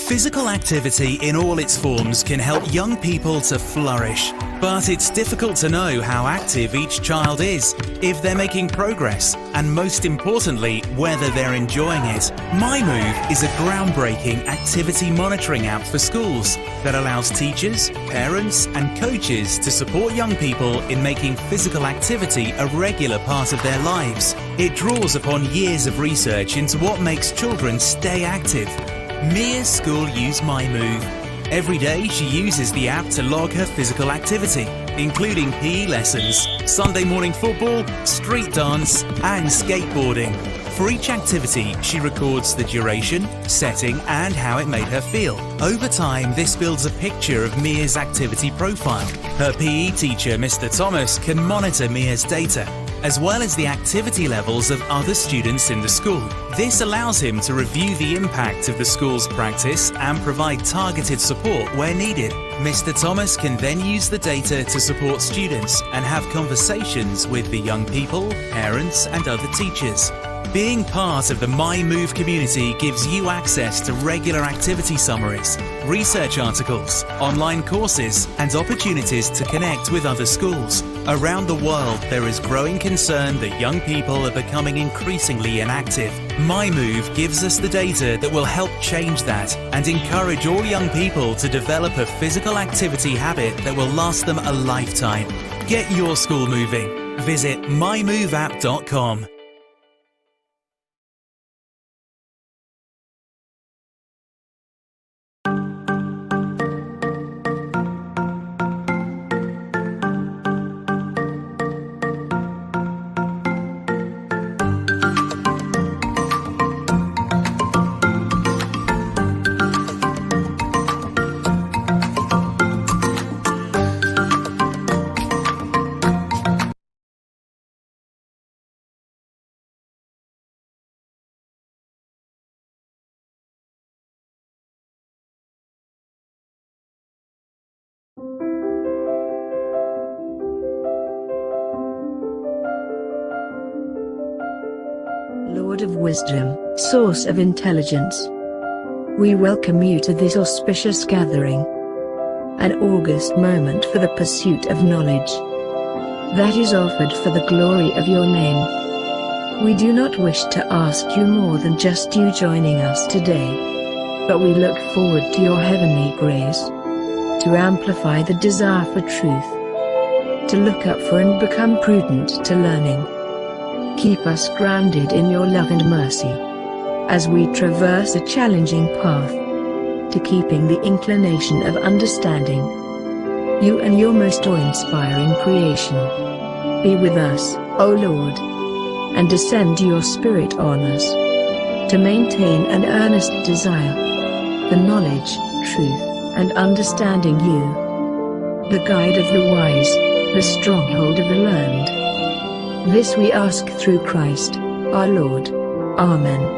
Physical activity in all its forms can help young people to flourish, but it's difficult to know how active each child is, if they're making progress, and most importantly, whether they're enjoying it. MyMove is a groundbreaking activity monitoring app for schools that allows teachers, parents, and coaches to support young people in making physical activity a regular part of their lives. It draws upon years of research into what makes children stay active. Mia's school use MyMove. Every day she uses the app to log her physical activity, including PE lessons, Sunday morning football, street dance, and skateboarding. For each activity, she records the duration, setting, and how it made her feel. Over time, this builds a picture of Mia's activity profile. Her PE teacher, Mr. Thomas, can monitor Mia's data, as well as the activity levels of other students in the school. This allows him to review the impact of the school's practice and provide targeted support where needed. Mr. Thomas can then use the data to support students and have conversations with the young people, parents, and other teachers. Being part of the MyMove community gives you access to regular activity summaries, research articles, online courses, and opportunities to connect with other schools. Around the world, there is growing concern that young people are becoming increasingly inactive. MyMove gives us the data that will help change that and encourage all young people to develop a physical activity habit that will last them a lifetime. Get your school moving. Visit mymoveapp.com. Lord of wisdom, source of intelligence, we welcome you to this auspicious gathering, an august moment for the pursuit of knowledge that is offered for the glory of your name. We do not wish to ask you more than just you joining us today, but we look forward to your heavenly grace to amplify the desire for truth, to look up for and become prudent to learning. Keep us grounded in your love and mercy as we traverse a challenging path to keeping the inclination of understanding you and your most awe-inspiring creation. Be with us, O Lord, and descend your Spirit on us to maintain an earnest desire for knowledge, truth, and understanding you, the guide of the wise, the stronghold of the learned. This we ask through Christ, our Lord. Amen.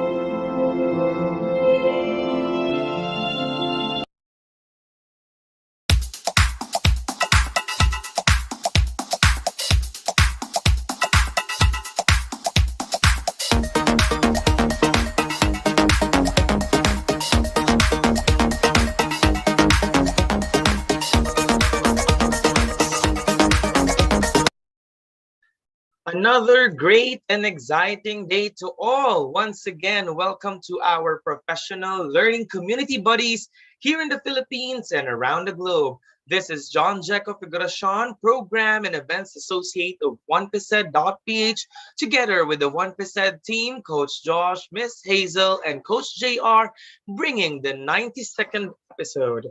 Another great and exciting day to all. Once again, welcome to our professional learning community buddies here in the Philippines and around the globe. This is John Jacob Figuracion, Program and Events Associate of 1PhysEd.Ph, together with the 1PhysEd team, Coach Josh, Miss Hazel, and Coach JR, bringing the 92nd episode.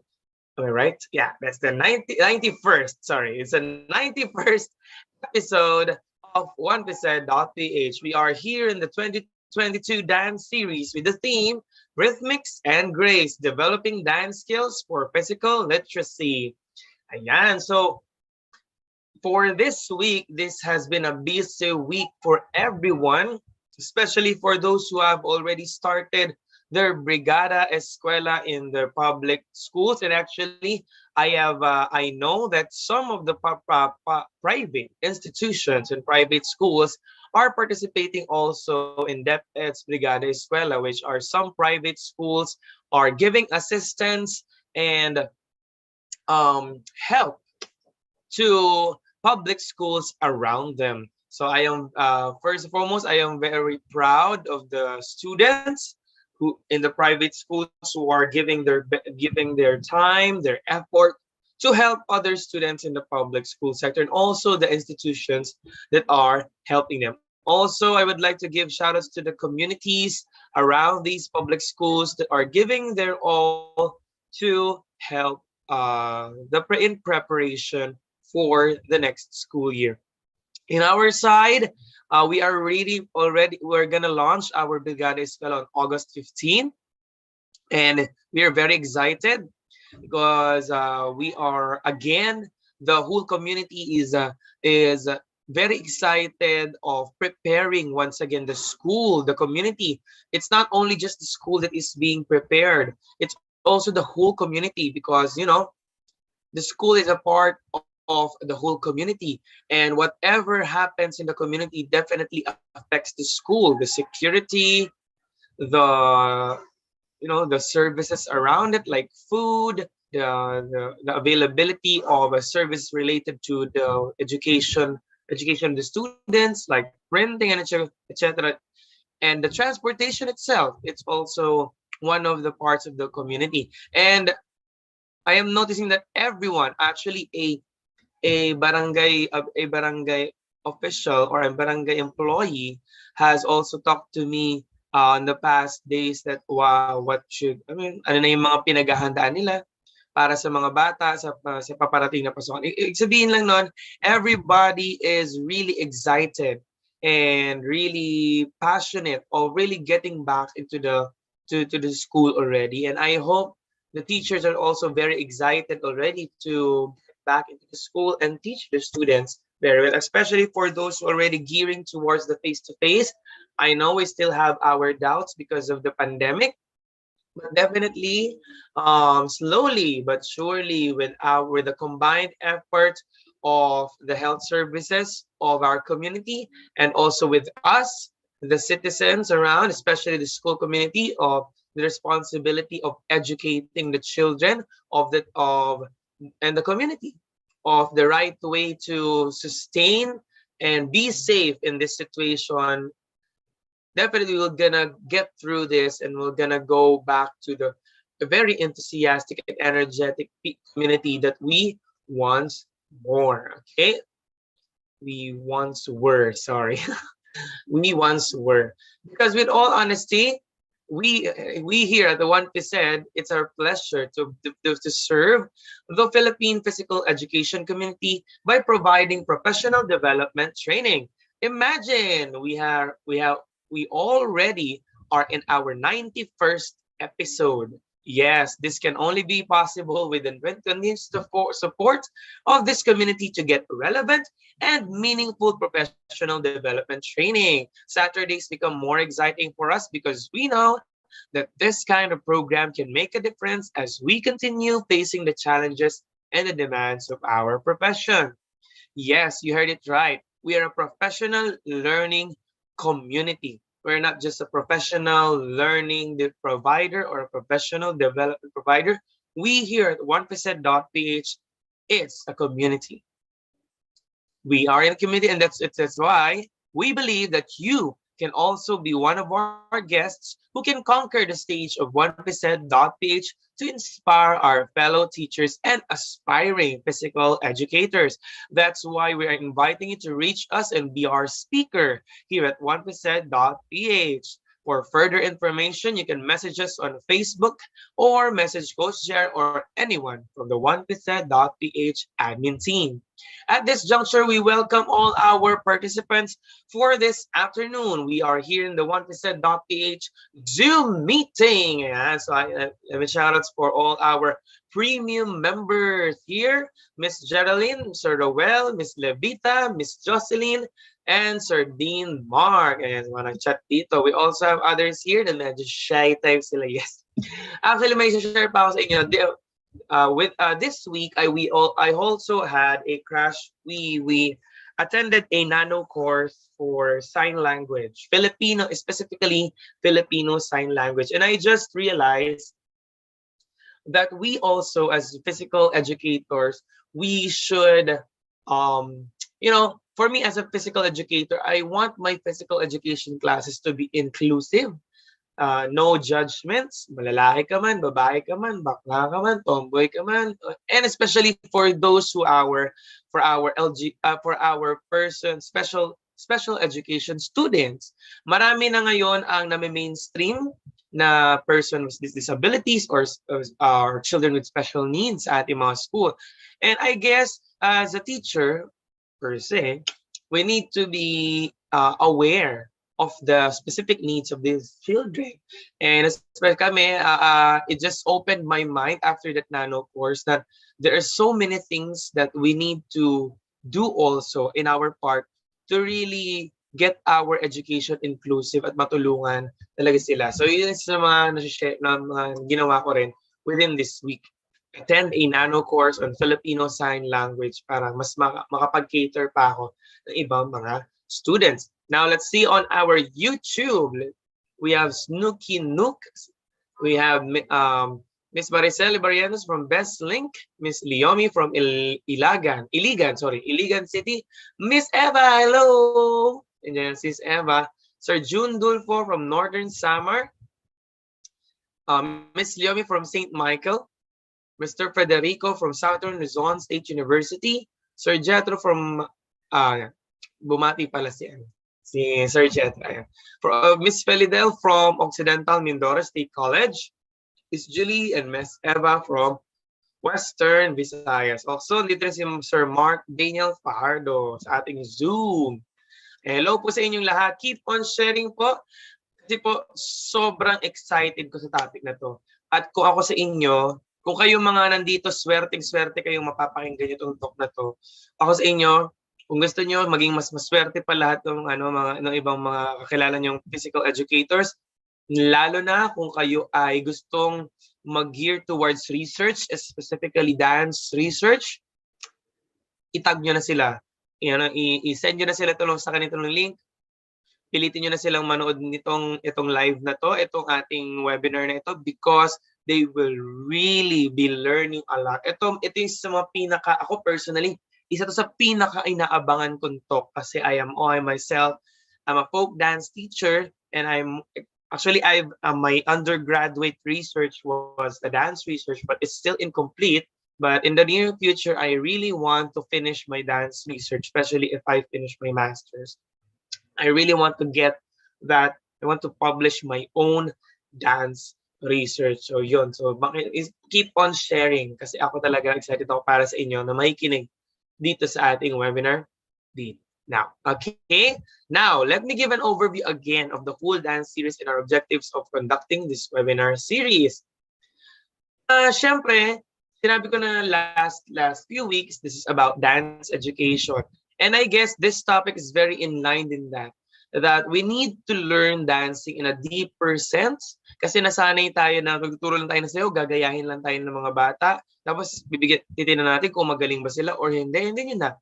Am I right? Yeah, that's the 91st. Sorry, it's the 91st episode of 1PhysEd.Ph. We are here in the 2022 dance series with the theme Rhythmics and Grace, developing dance skills for physical literacy. Ayan, so for this week, this has been a busy week for everyone, especially for those who have already started their Brigada Escuela in their public schools. And actually, I know that some of the private institutions and private schools are participating also in DepEd's Brigada Escuela, which are some private schools are giving assistance and help to public schools around them. So I am first and foremost, I am very proud of the students who in the private schools who are giving their time, their effort to help other students in the public school sector, and also the institutions that are helping them. Also, I would like to give shout outs to the communities around these public schools that are giving their all to help in preparation for the next school year. In our side, we are really already, we're gonna launch our Brigada Escuela on August 15, and we are very excited because we are again, the whole community is very excited of preparing once again the school, the community. It's not only just the school that is being prepared, it's also the whole community, because the school is a part of the whole community, and whatever happens in the community definitely affects the school, the security, the the services around it, like food, the availability of a service related to the education of the students, like printing and etc. And the transportation itself, it's also one of the parts of the community. And I am noticing that everyone, actually a barangay official or a barangay employee has also talked to me in the past days that, wow, what should, I mean, ano na yung mga pinaghahandaan nila para sa mga bata sa paparating na Pasko. Ibig sabihin lang nun, everybody is really excited and really passionate of really getting back into to the school already. And I hope the teachers are also very excited already to get back into the school and teach the students very well, especially for those who are already gearing towards the face-to-face. I know we still have our doubts because of the pandemic, but definitely, slowly but surely, with the combined effort of the health services of our community, and also with us, the citizens around, especially the school community, of the responsibility of educating the children of and the community of the right way to sustain and be safe in this situation. Definitely we're gonna get through this, and we're gonna go back to the very enthusiastic and energetic community that we once were. Okay, we once were, sorry. We once were, because with all honesty, we we here at the 1PhysEd, it's our pleasure to serve the Philippine physical education community by providing professional development training. Imagine we already are in our 91st episode. Yes, this can only be possible with the continuous support of this community to get relevant and meaningful professional development training. Saturdays become more exciting for us because we know that this kind of program can make a difference as we continue facing the challenges and the demands of our profession. Yes, you heard it right. We are a professional learning community. We're not just a professional learning provider or a professional development provider. We here at 1PhysEd.Ph is a community. We are in a community, and that's why we believe that you can also be one of our guests who can conquer the stage of 1PhysEd.Ph to inspire our fellow teachers and aspiring physical educators. That's why we are inviting you to reach us and be our speaker here at 1PhysEd.Ph. For further information, you can message us on Facebook or message Coach Jer or anyone from the 1PhysEd.Ph admin team. At this juncture, we welcome all our participants for this afternoon. We are here in the 1PhysEd.Ph Zoom meeting. Yeah, so I shout outs for all our premium members here. Miss Geraldine, Sir Roel, Miss Levita, Miss Jocelyn, and Sir Dean Mark. And mga chat dito. We also have others here na medyo shy type sila. Yes. Actually, may share pa ako sa inyo. With this week, I also had a crash. We attended a nano course for sign language, Filipino, specifically Filipino sign language. And I just realized that we also, as physical educators, we should, um, for me as a physical educator, I want my physical education classes to be inclusive. No judgments, malalaki ka man, babae ka man, bakla ka man, tomboy ka man, and especially for those for our person special education students. Marami na ngayon ang nami-mainstream na person with disabilities or children with special needs sa ating mga school. And I guess as a teacher per se, we need to be aware of the specific needs of these children. And especially kami, it just opened my mind after that nano course that there are so many things that we need to do also in our part to really get our education inclusive at matulungan talaga sila. So yun sa mga nasi-share na mga ginawa ko rin within this week. Attend a nano course on Filipino Sign Language para mas makapag-cater pa ako ng ibang mga students. Now let's see on our YouTube. We have Snooky Nook. We have Miss Maricel Barrianos from Best Link, Miss Leomi from Iligan City, Miss Eva, hello! And then Sis Eva, Sir June Dulfo from Northern Samar, Miss Leomi from St. Michael, Mr. Federico from Southern Luzon State University, Sir Jetro from bumati pala si Sir Jetro. Miss Felidel from Occidental Mindoro State College, Miss Julie and Miss Eva from Western Visayas. Also, dito si Sir Mark Daniel Fajardo sa ating Zoom. Hello po sa inyong lahat. Keep on sharing po. Kasi po, sobrang excited ko sa topic na to. At kung ako sa inyo, kung kayo mga nandito, swerteng-swerte kayong mapapakinggan itong talk na to. Ako sa inyo, kung gusto nyo maging mas maswerte pa lahat ng ng ibang mga kakilala nyong physical educators, lalo na kung kayo ay gustong mag-gear towards research, specifically dance research, itag nyo na sila. I-send nyo na sila sa kanitong link. Pilitin nyo na silang manood itong live na to, itong ating webinar na ito, because they will really be learning a lot. Ito yung sa mga ako personally, isa to sa pinaka-inaabangan kong talk kasi I myself, I'm a folk dance teacher and my undergraduate research was the dance research, but it's still incomplete. But in the near future, I really want to finish my dance research, especially if I finish my master's. I really want to get that. I want to publish my own dance research. So yun. So keep on sharing kasi ako talaga excited ako para sa inyo na makikinig dito sa ating webinar. Now, okay. Now, let me give an overview again of the full dance series and our objectives of conducting this webinar series. Syempre, sinabi ko na last few weeks, this is about dance education. And I guess this topic is very in line in that we need to learn dancing in a deeper sense. Kasi nasanay tayo na magtuturo lang tayo na sayo, gagayahin lang tayo ng mga bata. Tapos titignan natin kung magaling ba sila or hindi. Hindi yun na.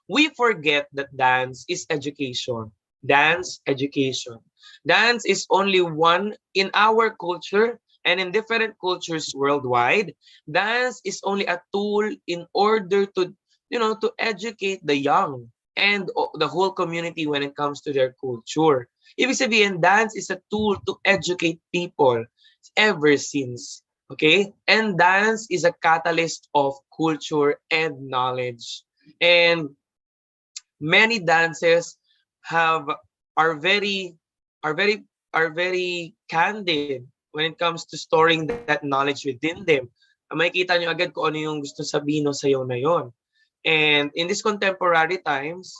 We forget that dance is education. Dance education. Dance is only one in our culture and in different cultures worldwide. Dance is only a tool in order to educate the young and the whole community when it comes to their culture. Ibig sabihin, dance is a tool to educate people ever since. Okay? And dance is a catalyst of culture and knowledge. And many dances are very candid when it comes to storing that knowledge within them. Makikita nyo agad kung ano yung gusto sabihin sa sayaw na yon. And in these contemporary times,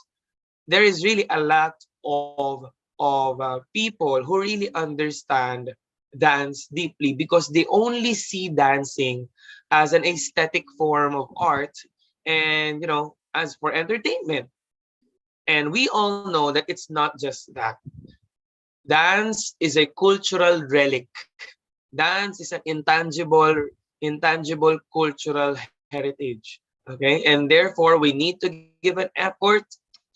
there is really a lot of people who really understand dance deeply because they only see dancing as an aesthetic form of art and, as for entertainment. And we all know that it's not just that. Dance is a cultural relic. Dance is an intangible cultural heritage. Okay, and therefore we need to give an effort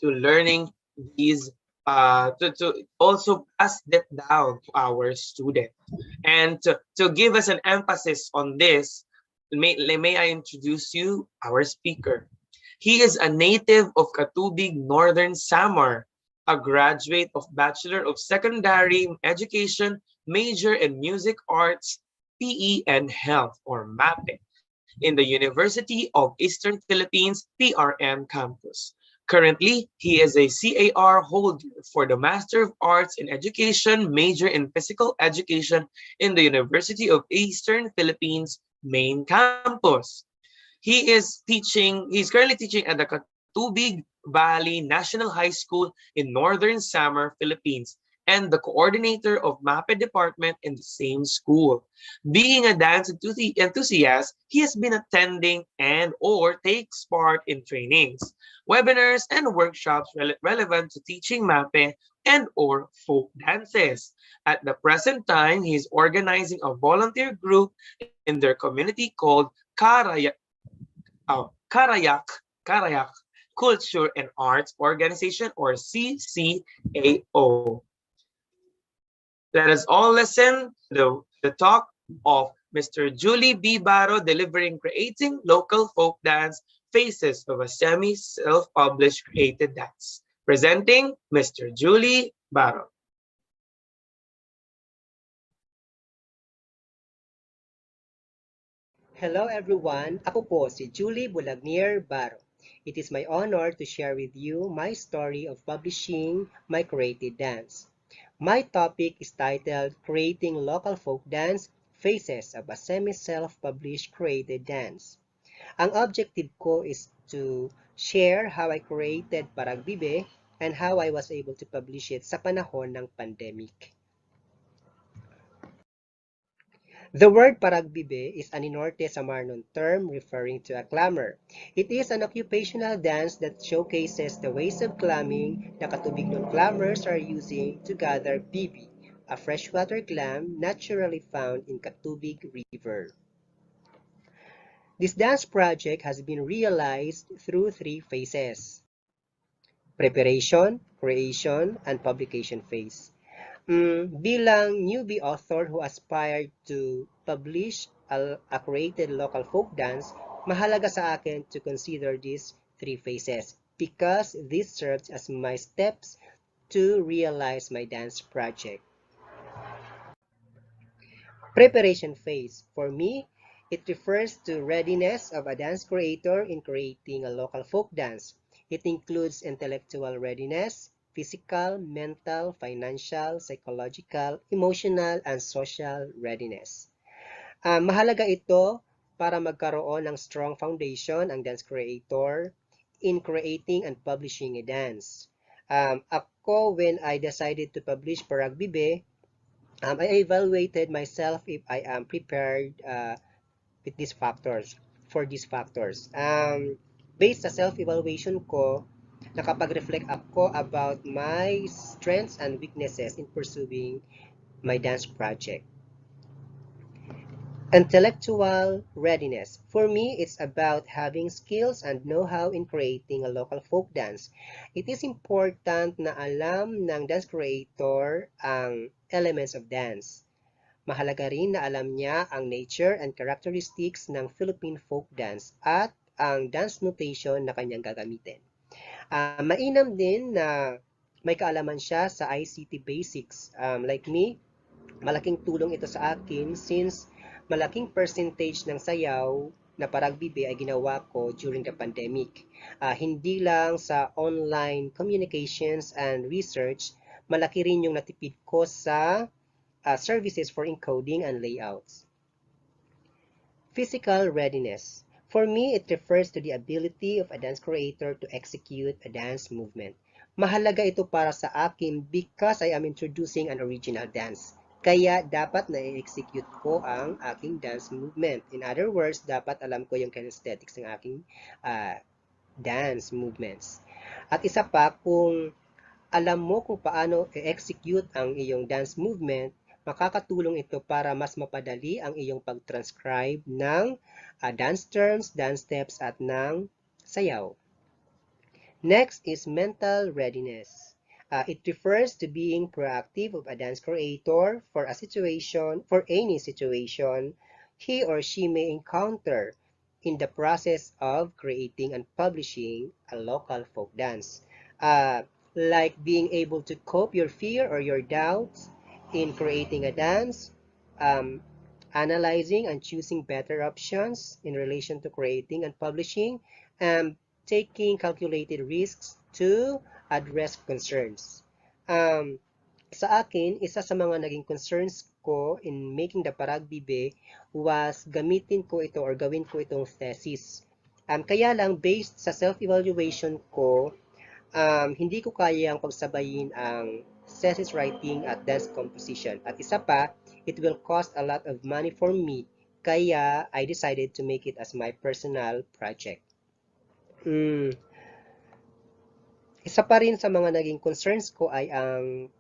to learning these, to also pass that down to our student. And to give us an emphasis on this, may I introduce you our speaker. He is a native of Katubig, Northern Samar, a graduate of Bachelor of Secondary Education, major in Music Arts, PE and Health, or MAPE, in the University of Eastern Philippines PRM campus. Currently, he is a CAR holder for the Master of Arts in Education, major in Physical Education in the University of Eastern Philippines main campus. He's currently teaching at the Katubig Valley National High School in Northern Samar, Philippines, and the coordinator of MAPE department in the same school. Being a dance enthusiast, he has been attending and or takes part in trainings, webinars, and workshops relevant to teaching MAPE and or folk dances. At the present time, he is organizing a volunteer group in their community called Karayak Culture and Arts Organization, or CCAO. Let us all listen to the talk of Mr. Julie B. Baro delivering Creating Local Folk Dance Faces of a Semi-Self-Published Created Dance. Presenting Mr. Julie Baro. Hello everyone, ako po si Julie Bulagnier Baro. It is my honor to share with you my story of publishing my created dance. My topic is titled Creating Local Folk Dance, Faces of a Semi-Self-Published Created Dance. Ang objective ko is to share how I created Paragbibe and how I was able to publish it sa panahon ng pandemic. The word paragbibe is an Inorte Samarnon term referring to a clamor. It is an occupational dance that showcases the ways of clamming the Katubignon clammers are using to gather bibi, a freshwater clam naturally found in Katubig River. This dance project has been realized through three phases: preparation, creation, and publication phase. Bilang newbie author who aspired to publish a created local folk dance, mahalaga sa akin to consider these three phases because this serves as my steps to realize my dance project. Preparation phase. For me, it refers to readiness of a dance creator in creating a local folk dance. It includes intellectual readiness, physical, mental, financial, psychological, emotional, and social readiness. Mahalaga ito para magkaroon ng strong foundation ang dance creator in creating and publishing a dance. Ako, when I decided to publish Paragbibe, I evaluated myself if I am prepared with these factors, for these factors. Based sa self-evaluation ko, nakapag-reflect ako about my strengths and weaknesses in pursuing my dance project. Intellectual readiness. For me, it's about having skills and know-how in creating a local folk dance. It is important na alam ng dance creator ang elements of dance. Mahalaga rin na alam niya ang nature and characteristics ng Philippine folk dance at ang dance notation na kanyang gagamitin. Mainam din na may kaalaman siya sa ICT basics. Like me, malaking tulong ito sa akin since malaking percentage ng sayaw na paragbibe ay ginawa ko during the pandemic. Hindi lang sa online communications and research, malaki rin yung natipid ko sa services for encoding and layouts. Physical readiness. For me, it refers to the ability of a dance creator to execute a dance movement. Mahalaga ito para sa akin because I am introducing an original dance. Kaya dapat na-execute ko ang aking dance movement. In other words, dapat alam ko yung kinesthetics ng aking dance movements. At isa pa, kung alam mo kung paano i-execute ang iyong dance movement, makakatulong ito para mas mapadali ang iyong pag-transcribe ng dance terms, dance steps, at ng sayaw. Next is mental readiness. It refers to being proactive of a dance creator for any situation he or she may encounter in the process of creating and publishing a local folk dance. Uh, like being able to cope your fear or your doubts in creating a dance, um, analyzing and choosing better options in relation to creating and publishing, and taking calculated risks to address concerns. Um, sa akin, isa sa mga naging concerns ko in making the Paragbibe was gamitin ko ito or gawin ko itong thesis. Kaya lang, based sa self-evaluation ko, hindi ko kayang pagsabayin ang thesis writing at dance composition. At isa pa, it will cost a lot of money for me. Kaya I decided to make it as my personal project. Mm, Isa pa rin sa mga naging concerns ko ay ang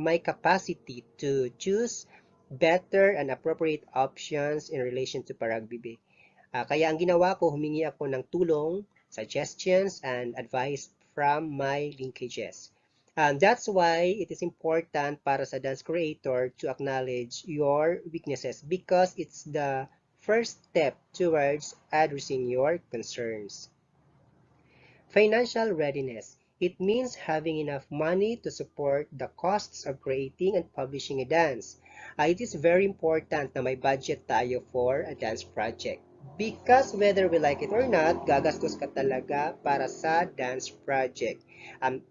my capacity to choose better and appropriate options in relation to Paragbibe. Kaya ang ginawa ko, humingi ako ng tulong, suggestions, and advice from my linkages. That's why it is important para sa dance creator to acknowledge your weaknesses because it's the first step towards addressing your concerns. Financial readiness. It means having enough money to support the costs of creating and publishing a dance. It is very important na may budget tayo for a dance project. Because whether we like it or not, gagastos ka talaga para sa dance project.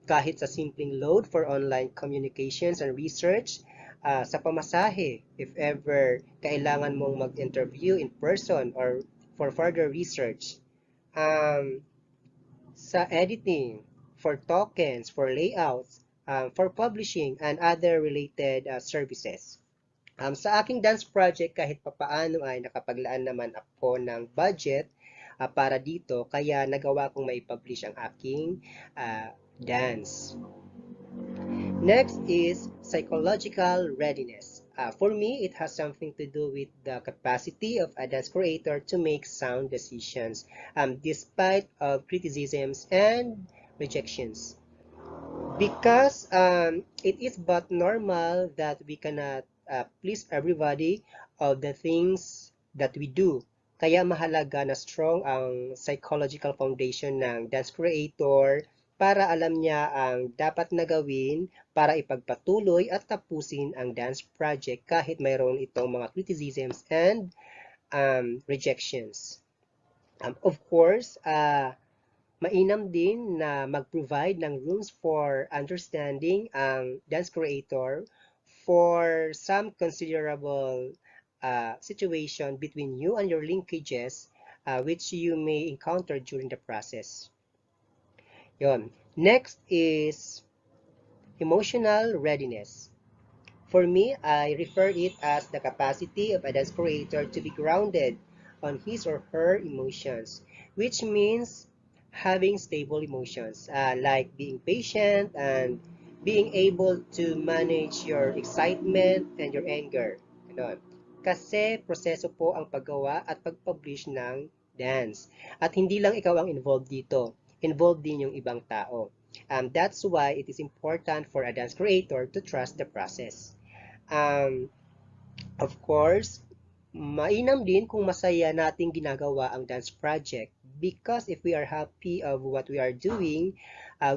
Kahit sa simpleng load for online communications and research, sa pamasahe, if ever kailangan mong mag-interview in person or for further research. Um, sa editing, for tokens, for layouts, for publishing, and other related services. Sa aking dance project, kahit papaano ay nakapaglaan naman ako ng budget para dito, kaya nagawa kong mai-publish ang aking dance. Next is psychological readiness. For me, it has something to do with the capacity of a dance creator to make sound decisions despite of criticisms and rejections. Because it is but normal that we cannot please everybody of the things that we do. Kaya mahalaga na strong ang psychological foundation ng dance creator para alam niya ang dapat na gawin para ipagpatuloy at tapusin ang dance project kahit mayroon itong mga criticisms and rejections. Of course, mainam din na mag-provide ng rooms for understanding ang dance creator for some considerable situation between you and your linkages which you may encounter during the process. Yon. Next is emotional readiness. For me, I refer it as the capacity of a dance creator to be grounded on his or her emotions, which means having stable emotions, like being patient and being able to manage your excitement and your anger. Ganon. Kasi proseso po ang paggawa at pag-publish ng dance. At hindi lang ikaw ang involved dito. Involved din yung ibang tao. That's why it is important for a dance creator to trust the process. Of course, mainam din kung masaya nating ginagawa ang dance project because if we are happy of what we are doing,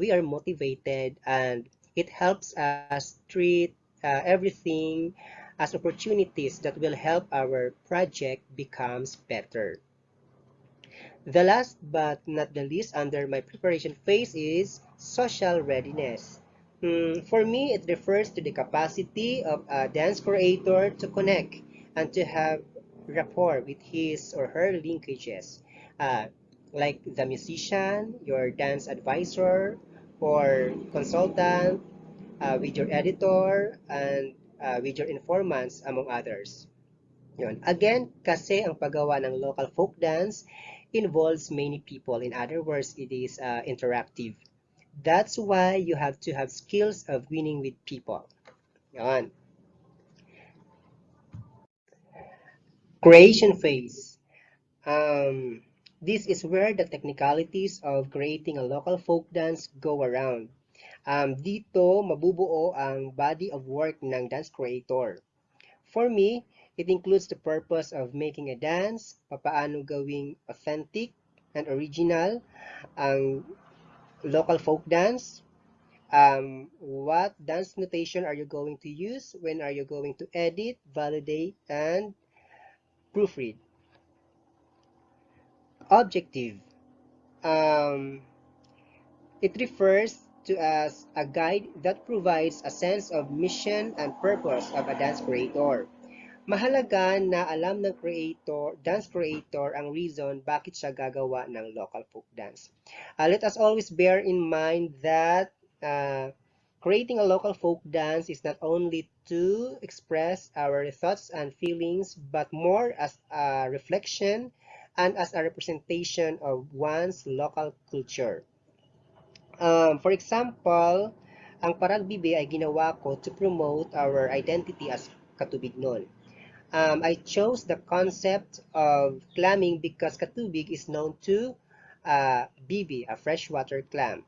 we are motivated and it helps us treat everything as opportunities that will help our project becomes better. The last but not the least under my preparation phase is social readiness. For me, it refers to the capacity of a dance creator to connect and to have rapport with his or her linkages, uh, like the musician, your dance advisor, or consultant, with your editor, and with your informants, among others. Yun. Again, kasi ang paggawa ng local folk dance involves many people. In other words, it is interactive. That's why you have to have skills of winning with people. Yun. Creation phase. Um, This is where the technicalities of creating a local folk dance go around. Dito mabubuo ang body of work ng dance creator. For me, it includes the purpose of making a dance, papaano gawing authentic and original ang local folk dance, what dance notation are you going to use, when are you going to edit, validate, and proofread. Objective. Um, it refers to as a guide that provides a sense of mission and purpose of a dance creator. Mahalaga na alam ng dance creator ang reason bakit siya gagawa ng local folk dance. Let us always bear in mind that uh, creating a local folk dance is not only to express our thoughts and feelings, but more as a reflection and as a representation of one's local culture. For example, ang Paragbibe ay ginawa ko to promote our identity as Katubignon. I chose the concept of clamming because Katubig is known to bibi, a freshwater clam.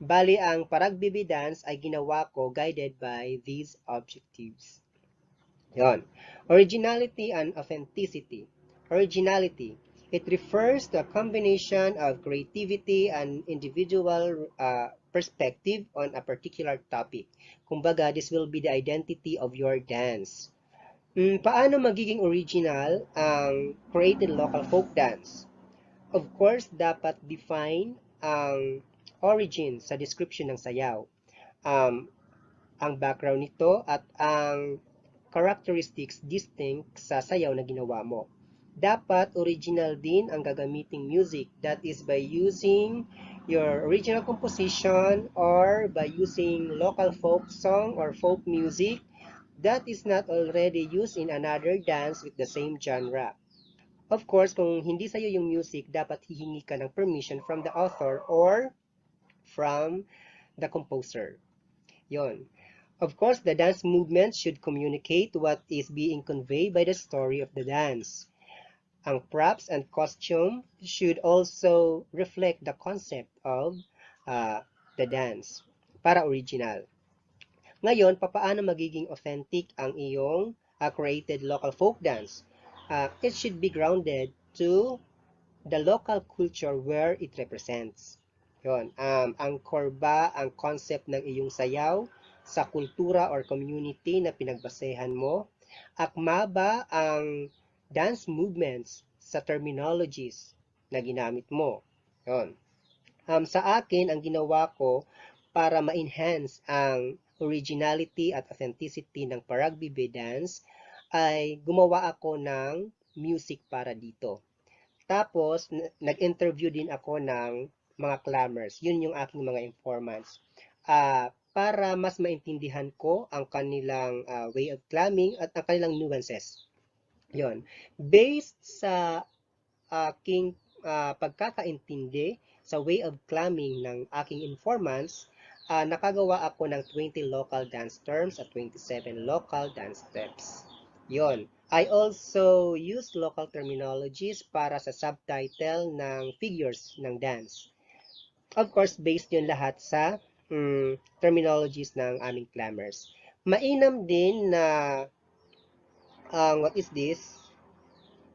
Bali, ang Paragbibi dance ay ginawa ko guided by these objectives. Yon. Originality and authenticity. Originality. It refers to a combination of creativity and individual perspective on a particular topic. Kumbaga, this will be the identity of your dance. Paano magiging original ang created local folk dance? Of course, dapat define ang origin sa description ng sayaw, um, ang background nito at ang characteristics distinct sa sayaw na ginawa mo. Dapat original din ang gagamiting music, that is by using your original composition or by using local folk song or folk music that is not already used in another dance with the same genre. Of course, kung hindi sa'yo yung music, dapat hihingi ka ng permission from the author or from the composer. Yon. Of course, the dance movement should communicate what is being conveyed by the story of the dance. Ang props and costume should also reflect the concept of the dance para original. Ngayon, papaano magiging authentic ang iyong created local folk dance? It should be grounded to the local culture where it represents. Yon. Angkor ba ang concept ng iyong sayaw sa kultura or community na pinagbasehan mo? Akma ba ang dance movements sa terminologies na ginamit mo? Yon. Sa akin, ang ginawa ko para ma-enhance ang originality at authenticity ng Paragbibe dance ay gumawa ako ng music para dito. Tapos, nag-interview din ako ng mga clammers. Yun yung aking mga informants. Para mas maintindihan ko ang kanilang way of clamming at ang kanilang nuances. Yun. Based sa aking pagkakaintindi sa way of clamming ng aking informants, nakagawa ako ng 20 local dance terms at 27 local dance steps. Yon. I also use local terminologies para sa subtitle ng figures ng dance. Of course, based yun lahat sa terminologies ng aming clammers. Mainam din na what is this?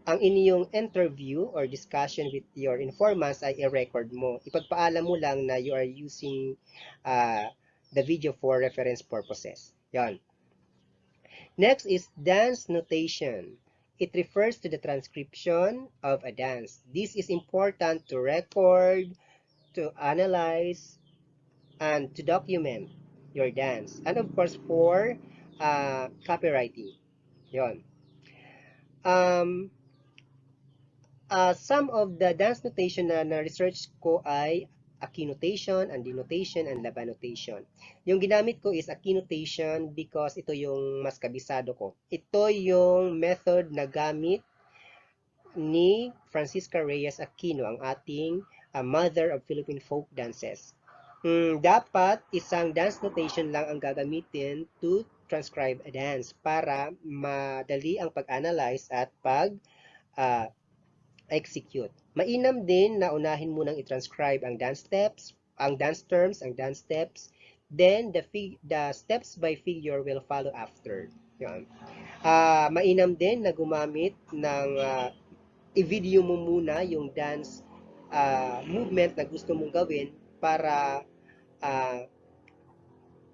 Ang inyong interview or discussion with your informants ay i-record mo. Ipagpaalam mo lang na you are using the video for reference purposes. Yan. Next is dance notation. It refers to the transcription of a dance. This is important to record, to analyze, and to document your dance. And of course, for copywriting. Yon. Some of the dance notation na na-research ko ay Aki notation, Andi notation, and Laba notation. Yung ginamit ko is Aki notation because ito yung mas kabisado ko. Ito yung method na gamit ni Francisca Reyes Aquino, ang ating mother of Philippine folk dances. Dapat isang dance notation lang ang gagamitin to transcribe a dance para madali ang pag-analyze at execute. Mainam din na unahin mo nang i-transcribe ang dance steps, ang dance terms, ang dance steps, then the steps by figure will follow after. Yun. Mainam din na gumamit ng i-video mo muna yung dance movement na gusto mong gawin uh,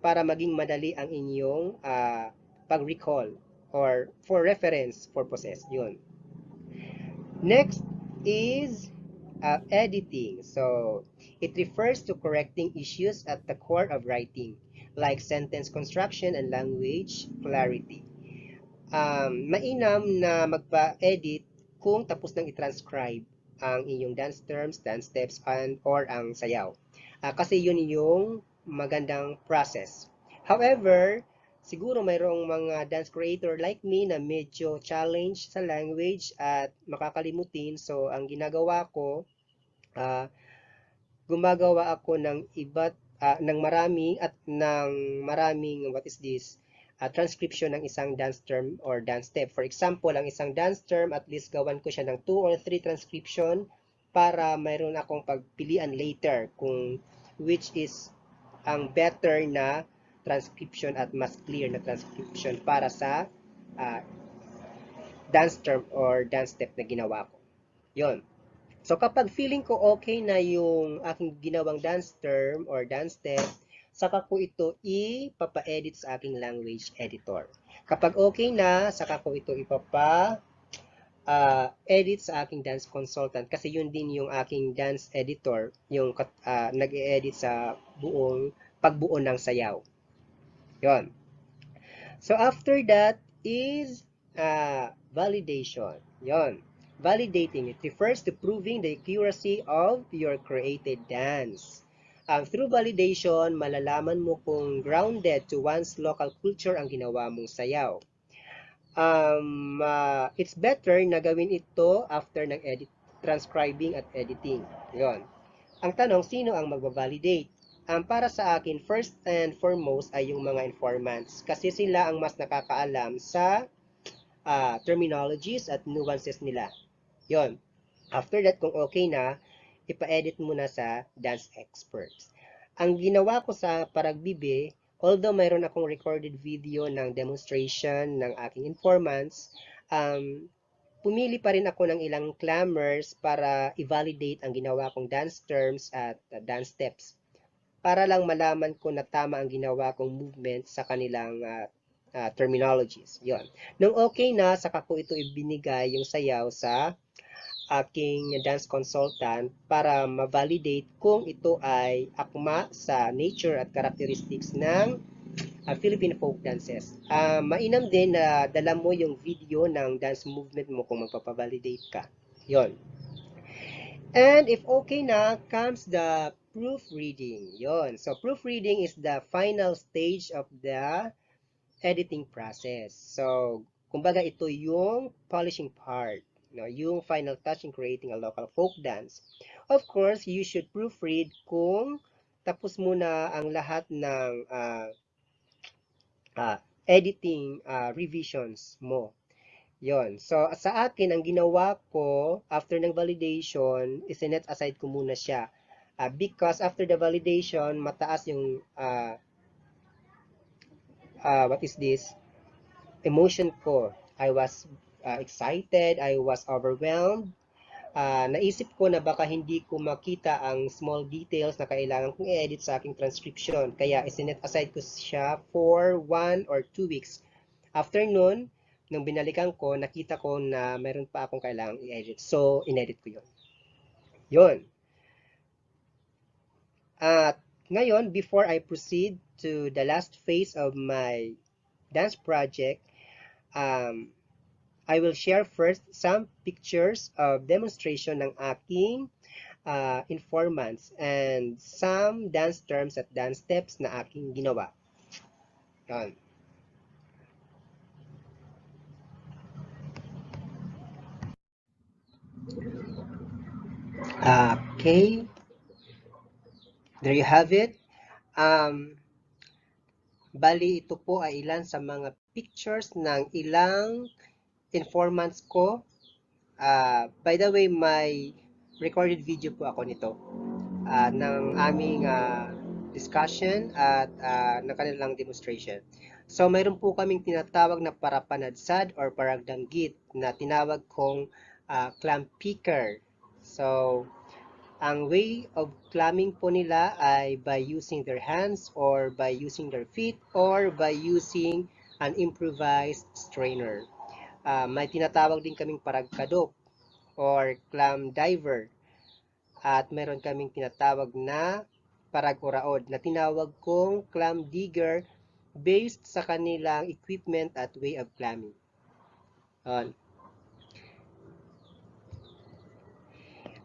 para maging madali ang inyong pag-recall or for reference purposes. Yun. Next is editing. So, it refers to correcting issues at the core of writing, like sentence construction and language clarity. Mainam na magpa-edit kung tapos nang i-transcribe ang inyong dance terms, dance steps, or ang sayaw. Kasi yun yung magandang process. However, siguro mayroong mga dance creator like me na medyo challenge sa language at makakalimutin. So, ang ginagawa ko, uh, gumagawa ako ng maraming what is this transcription ng isang dance term or dance step. For example, ang isang dance term, at least gawan ko siya ng 2 or 3 transcription para mayroon akong pagpilian later kung which is ang better na transcription at mas clear na transcription para sa uh, dance term or dance step na ginawa ko. Yon. So kapag feeling ko okay na yung aking ginawang dance term or dance step, saka ko ito ipapa-edit sa aking language editor. Kapag okay na, saka ko ito edit sa aking dance consultant kasi yun din yung aking dance editor, yung nag-e-edit sa pagbuo ng sayaw. Yon. So after that is validation. Yon. Validating, it refers to proving the accuracy of your created dance. Through validation, malalaman mo kung grounded to one's local culture ang ginawa mong sayaw. It's better na gawin ito after ng transcribing at editing. Yon. Ang tanong, sino ang magbabalidate? Para sa akin, first and foremost ay yung mga informants kasi sila ang mas nakakaalam sa terminologies at nuances nila. Yon. After that, kung okay na, ipa-edit muna sa dance experts. Ang ginawa ko sa Paragbibe, although mayroon akong recorded video ng demonstration ng aking informants, pumili pa rin ako ng ilang clammers para i-validate ang ginawa kong dance terms at dance steps. Para lang malaman ko na tama ang ginawa kong movement sa kanilang terminologies. Yon. Nung okay na, saka ko ito ibinigay yung sayaw sa aking dance consultant para ma-validate kung ito ay akma sa nature at characteristics ng Philippine folk dances. Mainam din na dala mo yung video ng dance movement mo kung magpapavalidate ka. Yon. And if okay na, comes the proofreading. Yon. So, proofreading is the final stage of the editing process. So, kumbaga ito yung polishing part, no? Yung final touch in creating a local folk dance. Of course, you should proofread kung tapos mo na ang lahat ng editing revisions mo. Yon. So, sa akin, ang ginawa ko, after ng validation, isinet aside ko muna siya. Because after the validation, mataas yung what is this? Emotion ko. I was excited, I was overwhelmed. Naisip ko na baka hindi ko makita ang small details na kailangan kong i-edit sa aking transcription. Kaya isinet aside ko siya for 1 or 2 weeks. After nun, nung binalikan ko, nakita ko na meron pa akong kailangang i-edit. So, inedit ko yun. Yun. At ngayon, before I proceed to the last phase of my dance project, I will share first some pictures of demonstration ng aking informants and some dance terms at dance steps na aking ginawa. Yan. Okay. There you have it. Bali, ito po ay ilan sa mga pictures ng ilang informants ko By the way, may recorded video po ako nito ng aming discussion at ng kanilang demonstration. So, mayroon po kaming tinatawag na parapanadsad or paragdanggit na tinawag kong clam picker. So, ang way of climbing po nila ay by using their hands or by using their feet or by using an improvised strainer. May tinatawag din kaming paragkadok or clam diver at meron kaming tinatawag na parag-uraod na tinawag kong clam digger based sa kanilang equipment at way of climbing.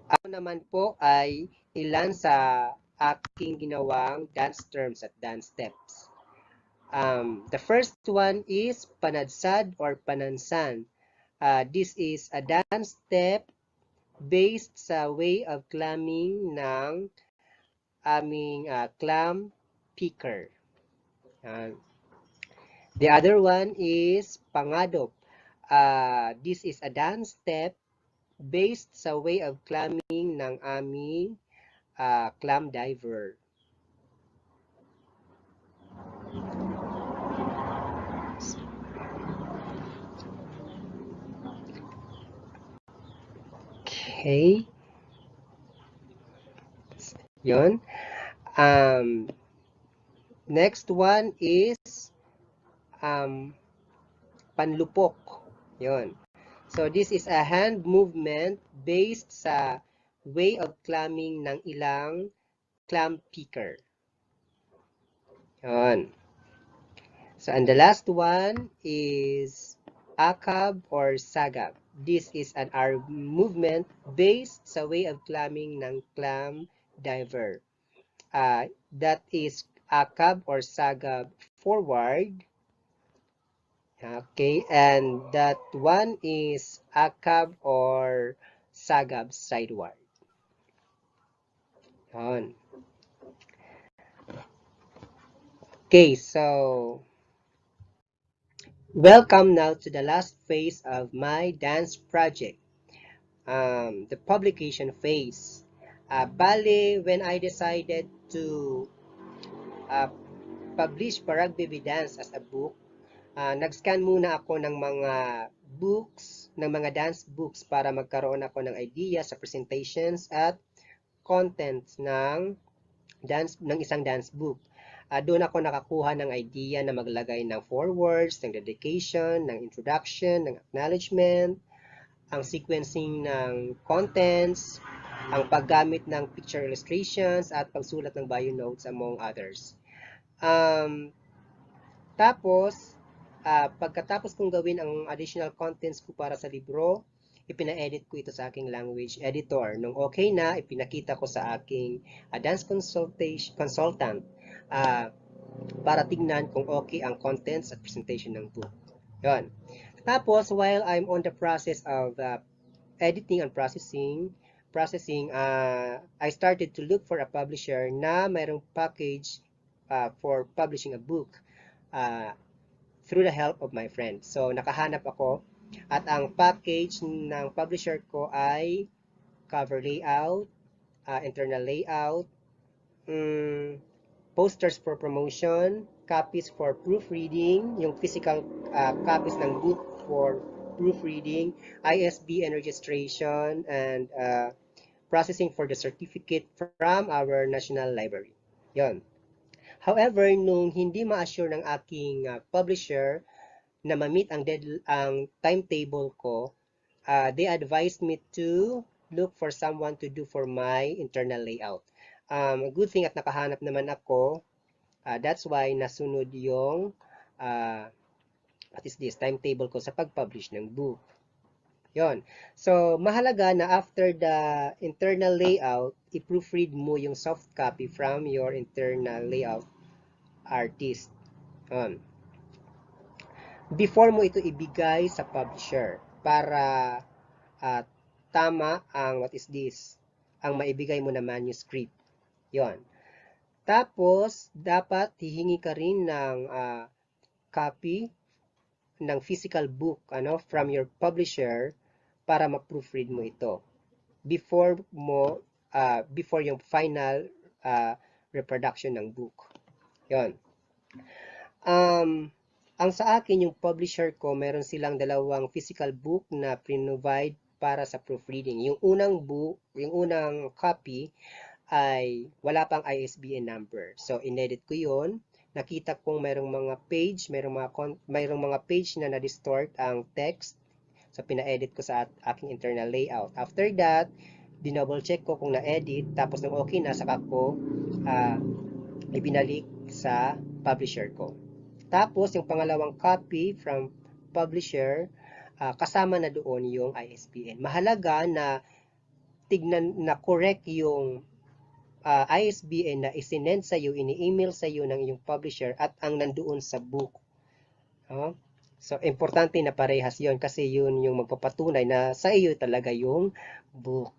Ako naman po ay ilan sa aking ginawang dance terms at dance steps. The first one is panadsad or panansan. This is a dance step based sa way of climbing ng aming clam picker. The other one is pangadop. This is a dance step based sa way of climbing ng aming clam diver. Okay. Yun. Next one is panlupok. Yun. So, this is a hand movement based sa way of climbing ng ilang clam picker. Yun. So, and the last one is akab or sagab. This is an arm movement based sa way of climbing ng clam diver. That is akab or sagab forward. Okay, and that one is akab or sagab sideward. Yun. Okay, so welcome now to the last phase of my dance project, the publication phase. Bale, when I decided to publish Parag Baby Dance as a book, nag-scan muna ako ng mga books, ng mga dance books para magkaroon ako ng idea sa presentations at contents ng isang dance book. Doon ako nakakuha ng idea na maglagay ng forewords, ng dedication, ng introduction, ng acknowledgement, ang sequencing ng contents, ang paggamit ng picture illustrations, at pagsulat ng bio notes among others. Tapos, pagkatapos kong gawin ang additional contents ko para sa libro, ipina-edit ko ito sa aking language editor. Nung okay na, ipinakita ko sa aking dance consultant para tignan kung okay ang contents at presentation ng book. Yun. Tapos, while I'm on the process of editing and processing, I started to look for a publisher na mayroong package for publishing a book through the help of my friend. So, nakahanap ako at ang package ng publisher ko ay cover layout, internal layout, posters for promotion, copies for proofreading, yung physical copies ng book for proofreading, ISBN registration, and processing for the certificate from our National Library. Yon. However, nung hindi ma-assure ng aking publisher na ma-meet ang timetable ko, they advised me to look for someone to do for my internal layout. Good thing at nakahanap naman ako. That's why nasunod yung timetable ko sa pag-publish ng book. Yon. So, mahalaga na after the internal layout, i-proofread mo yung soft copy from your internal layout artist. Yon. Before mo ito ibigay sa publisher para tama ang ang maibigay mo na manuscript. Yon. Tapos, dapat hihingi ka rin ng copy ng physical book from your publisher para ma-proofread mo ito before yung final reproduction ng book. Yon. Ang sa akin, yung publisher ko, meron silang dalawang physical book na provide para sa proofreading. Yung unang copy ay wala pang ISBN number. So, inedit ko yon. Nakita kong mayroong mga page na na-distort ang text. So, pina-edit ko sa aking internal layout. After that, dinouble check ko kung na-edit. Tapos, nung okay na, saka ko ibinalik sa publisher ko. Tapos, yung pangalawang copy from publisher, kasama na doon yung ISBN. Mahalaga na tignan na correct yung ISBN na isinend sa iyo, ini-email sa iyo ng iyong publisher at ang nandoon sa book. So, importante na parehas yon kasi yun yung magpapatunay na sa iyo talaga yung book.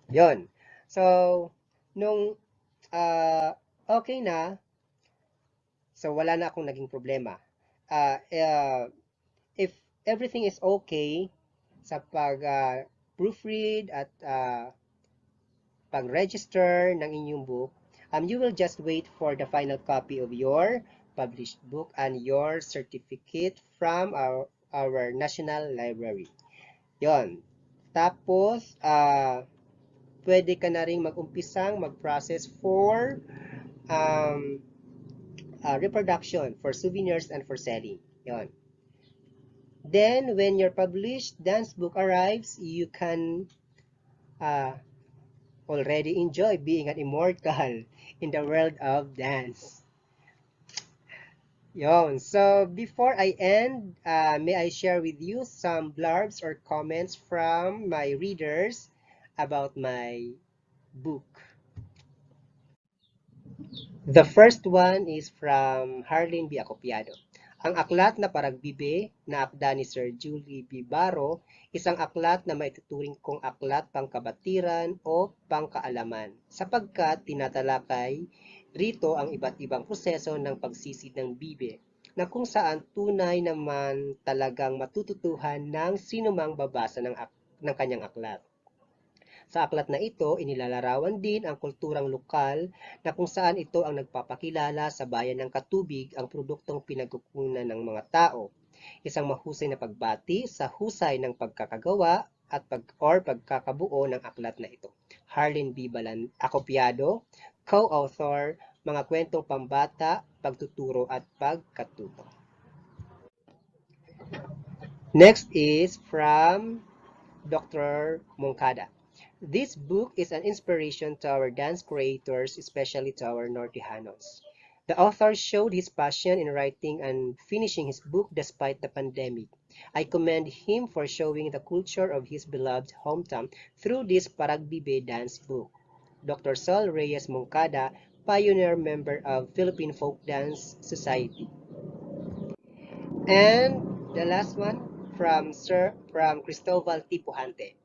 Yon. So, nung okay na, so wala na akong naging problema. If everything is okay sa pag-proofread at pag-register ng inyong book, you will just wait for the final copy of your published book and your certificate from our National Library. Yon. Tapos, pwede ka na rin mag-umpisang mag-process for reproduction, for souvenirs, and for selling. Yon. Then, when your published dance book arrives, you can already enjoy being an immortal in the world of dance. Yon. So, before I end, may I share with you some blurbs or comments from my readers about my book. The first one is from Harleen B. Acopiado. Ang aklat na Paragbibe na akda ni Sir Julie B. Barro, isang aklat na maituturing kong aklat pangkabatiran o pangkaalaman sapagkat tinatalakay rito ang iba't ibang proseso ng pagsisid ng bibe na kung saan tunay naman talagang matututuhan ng sinumang babasa ng kanyang aklat. Sa aklat na ito, inilalarawan din ang kulturang lokal na kung saan ito ang nagpapakilala sa bayan ng Katubig ang produktong pinagkukunan ng mga tao. Isang mahusay na pagbati sa husay ng pagkakagawa at pagkakabuo ng aklat na ito. Harleen B. Acopiado, co-author, mga kwentong pambata, pagtuturo at pagkatuto. Next is from Dr. Moncada. This book is an inspiration to our dance creators, especially to our Nortejanos. The author showed his passion in writing and finishing his book despite the pandemic. I commend him for showing the culture of his beloved hometown through this Paragbibe dance book. Dr. Sol Reyes Moncada, pioneer member of Philippine Folk Dance Society. And the last one from Cristobal T. Pujante.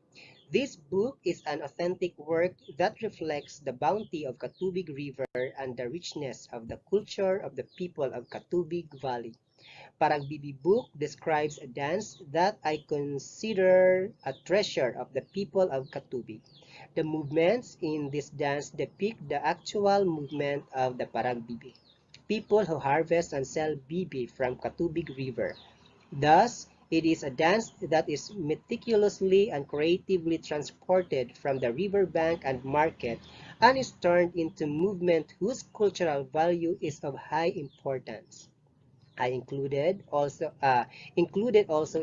This book is an authentic work that reflects the bounty of Katubig River and the richness of the culture of the people of Katubig Valley. Paragbibi book describes a dance that I consider a treasure of the people of Katubig. The movements in this dance depict the actual movement of the Paragbibi, people who harvest and sell bibi from Katubig River. Thus, it is a dance that is meticulously and creatively transported from the riverbank and market and is turned into movement whose cultural value is of high importance. I included also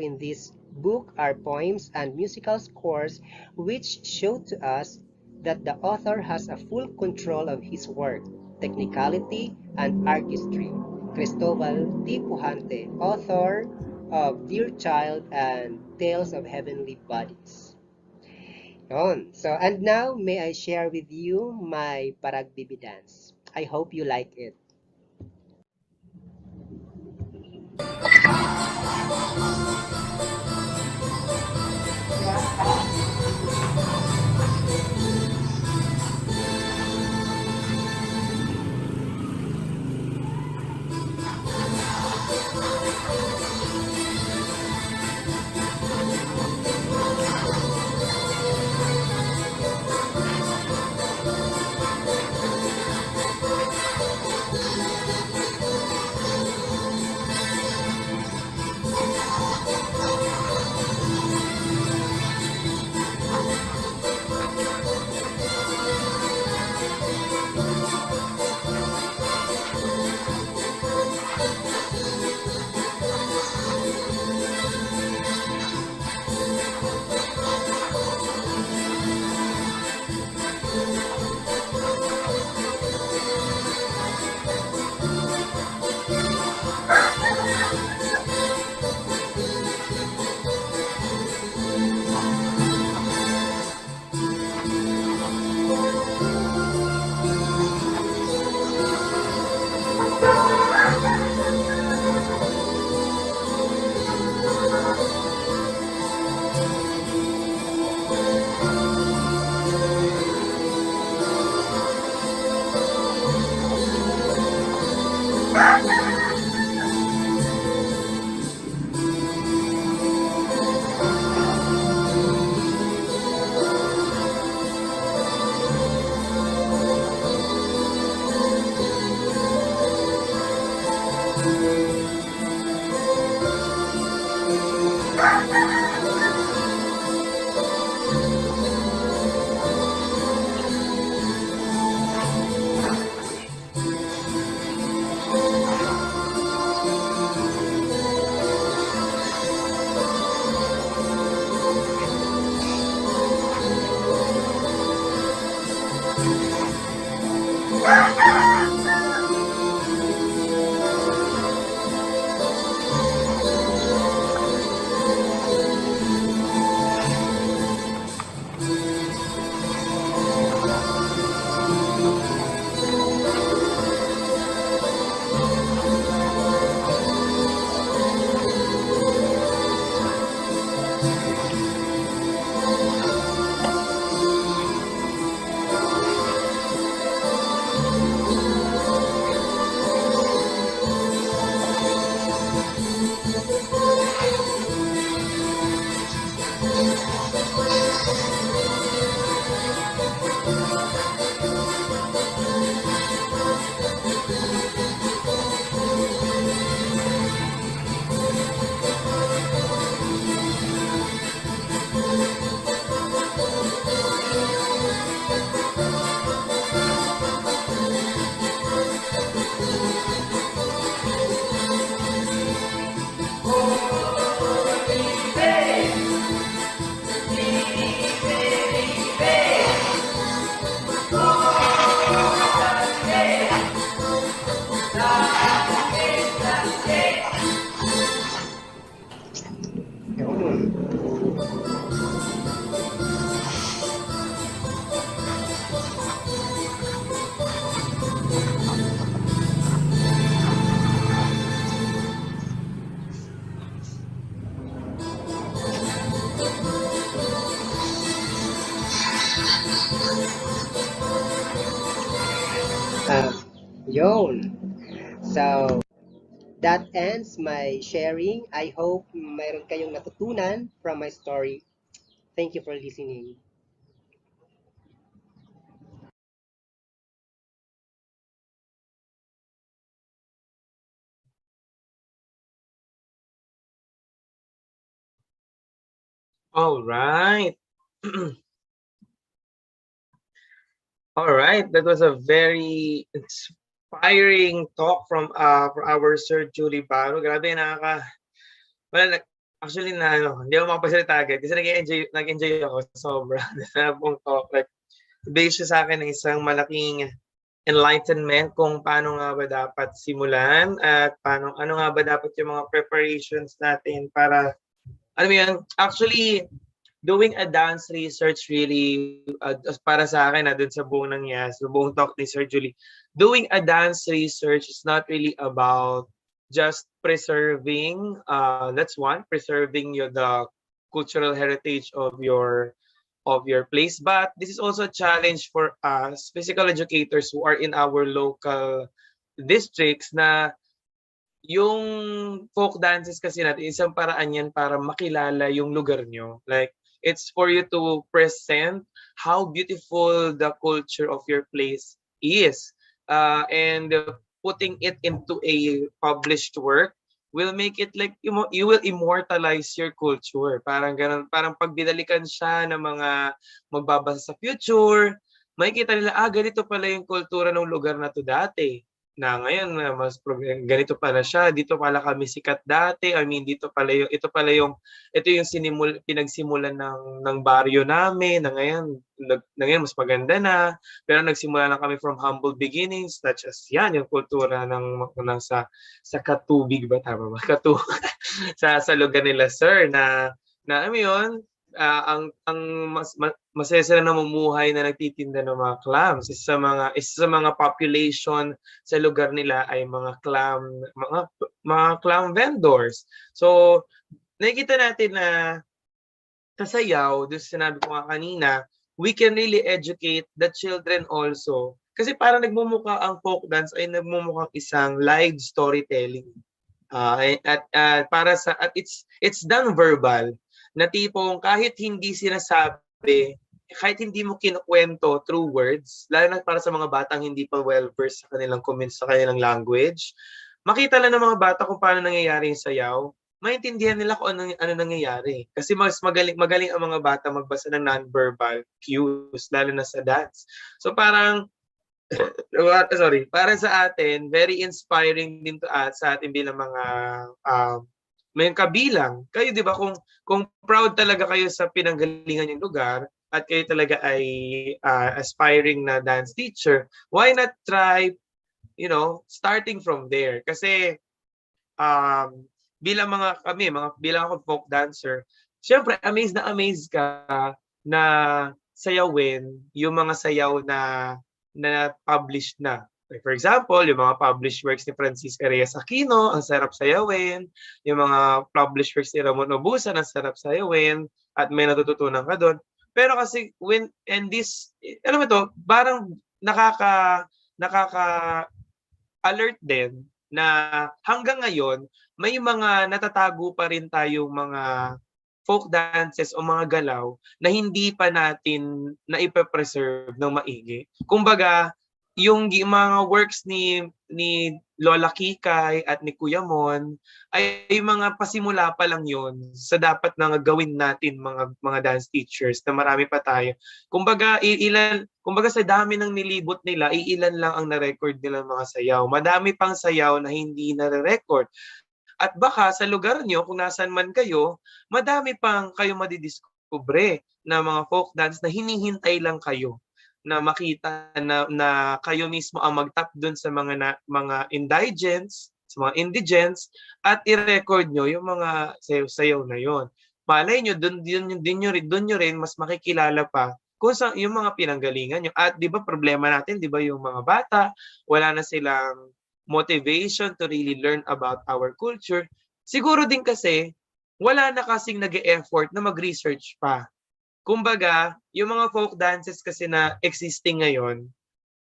in this book are poems and musical scores which show to us that the author has a full control of his work, technicality, and artistry. Cristobal T. Pujante, author of Dear Child and Tales of Heavenly Bodies. So, and now may I share with you my Paragbibi dance. I hope you like it. Yun. Um, Yun. So, that ends my sharing. I hope mayroon kayong natutunan from my story. Thank you for listening. All right. All right, that was a very inspiring talk from our Sir Julie Baro. Grabe, well, actually na ano, hindi ako makapagsalita agad kasi nag-enjoy ako sobra sa buong talk. Like, based siya sa akin ng isang malaking enlightenment kung paano nga ba dapat simulan at ano nga ba dapat yung mga preparations natin para, ano yun, actually, doing a dance research really, para sa akin na dun sa buong nangyari, sa buong talk ni Sir Julie, doing a dance research is not really about just preserving, that's one, preserving the cultural heritage of your place, but this is also a challenge for us physical educators who are in our local districts na yung folk dances kasi natin, isang paraan yan para makilala yung lugar nyo. Like, it's for you to present how beautiful the culture of your place is. And putting it into a published work will make it like you will immortalize your culture. Parang ganun, parang pag binalikan siya ng mga magbabasa sa future, makikita nila, ganito pala yung kultura ng lugar na to dati. Na ngayon ganito pala siya, dito pala kami sikat dati. I mean, ito yung pinagsimulan ng baryo namin na ngayon mas maganda na. Pero nagsimula lang kami from humble beginnings, such as yan yung kultura ng sa Katubig ba, tama ba? Sa lugar nila sir na alam mo yun, ang masaya sila namumuhay na nagtitinda ng mga clams. Isa sa mga population sa lugar nila ay mga clam vendors. So nakikita natin na sa sayaw, doon sinabi ko nga kanina, we can really educate the children also. Kasi parang nagmumukha ang folk dance ay nagmumukhang isang live storytelling. At it's done verbal na tipong kahit hindi sinasabi, kahit hindi mo kinukwento through words, lalo na para sa mga batang hindi pa well-versed sa kanilang language, makita lang ng mga bata kung paano nangyayari yung sayaw. maintindihan nila kung ano nangyayari. Kasi mas magaling ang mga bata magbasa ng non-verbal cues, lalo na sa dance. So parang, sorry, para sa atin, very inspiring din to sa atin bilang mga may kabilang. Kayo, di ba, kung proud talaga kayo sa pinanggalingan yung lugar, at kayo talaga ay aspiring na dance teacher, why not try, starting from there? Kasi bilang bilang ako folk dancer, syempre amazed ka na sayawin yung mga sayaw na published na. Like for example, yung mga published works ni Francisca Reyes Aquino, ang sarap sayawin. Yung mga published works ni Ramon Obusan, ang sarap sayawin. At may natututunan ka doon. Pero kasi alam mo to, parang nakaka-alert din na hanggang ngayon, may mga natatago pa rin tayong mga folk dances o mga galaw na hindi pa natin naipe-preserve ng maigi. Kumbaga, yung mga works ni Lola Kikay at ni Kuya Mon ay mga pasimula pa lang yon sa dapat na gawin natin mga dance teachers na marami pa tayo. Kumbaga sa dami ng nilibot nila, iilan lang ang na-record nilang mga sayaw. Madami pang sayaw na hindi na-record. At baka sa lugar nyo, kung nasan man kayo, madami pang kayo madidiskubre na mga folk dance na hinihintay lang kayo na makita na kayo mismo ang mag-tap dun sa mga indigents at i-record nyo yung mga sayaw-sayaw na yon. Malay nyo, dun nyo rin mas makikilala pa kung yung mga pinanggalingan nyo. At di ba problema natin, di ba yung mga bata, wala na silang motivation to really learn about our culture. Siguro din kasi, wala na kasing nag-e-effort na mag-research pa. Kumbaga, yung mga folk dances kasi na existing ngayon,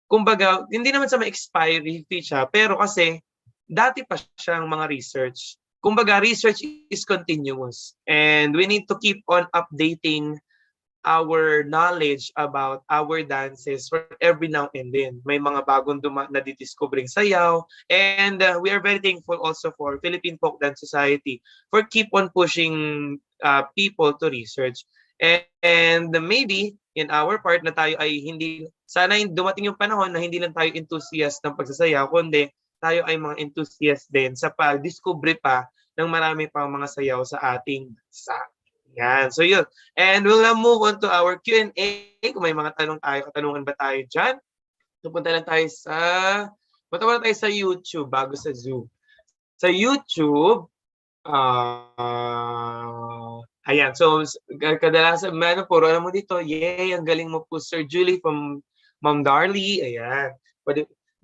kumbaga, hindi naman sa ma-expiry fee siya, pero kasi, dati pa siyang mga research. Kumbaga, research is continuous. And we need to keep on updating our knowledge about our dances for every now and then. May mga bagong nadidiscovering sayaw. And we are very thankful also for Philippine Folk Dance Society for keep on pushing people to research. And maybe in our part na tayo ay sana dumating yung panahon na hindi lang tayo enthusiast ng pagsasayaw, kundi tayo ay mga enthusiast din sa pag-discover pa ng marami pang mga sayaw sa ating bansa. Yan. So yun. And we'll now move on to our Q&A. Kung may mga katanungan ba tayo dyan? Punta lang tayo sa YouTube bago sa Zoom. Sa YouTube, ayan. So, kadalasan, puro mo dito. Yay, ang galing mo po, Sir Julie from Ma'am Darly. Ayan.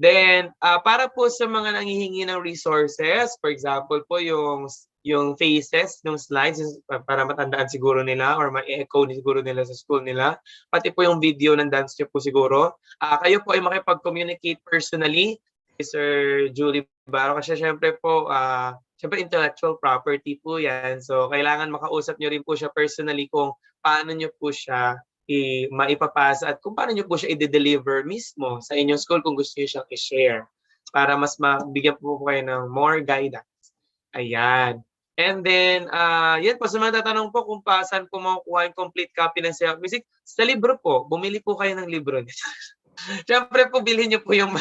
Then, para po sa mga nangihingi ng resources, for example po, yung faces ng slides para matandaan siguro nila or ma-echo siguro nila sa school nila. Pati po yung video ng dance nyo po siguro. Kayo po ay makipag-communicate personally kay Sir Julie Baro kasi syempre po, syempre intellectual property po yan. So kailangan makausap nyo rin po siya personally kung paano nyo po siya maipapasa at kung paano nyo po siya i-deliver mismo sa inyong school kung gusto nyo siyang i-share para mas mabigyan po kayo ng more guidance. Ayan. And then, yan po, sa mga tatanong po kung saan po makukuha yung complete copy ng Sayaw Music, sa libro po, bumili po kayo ng libro. Siyempre po, bilhin niyo po yung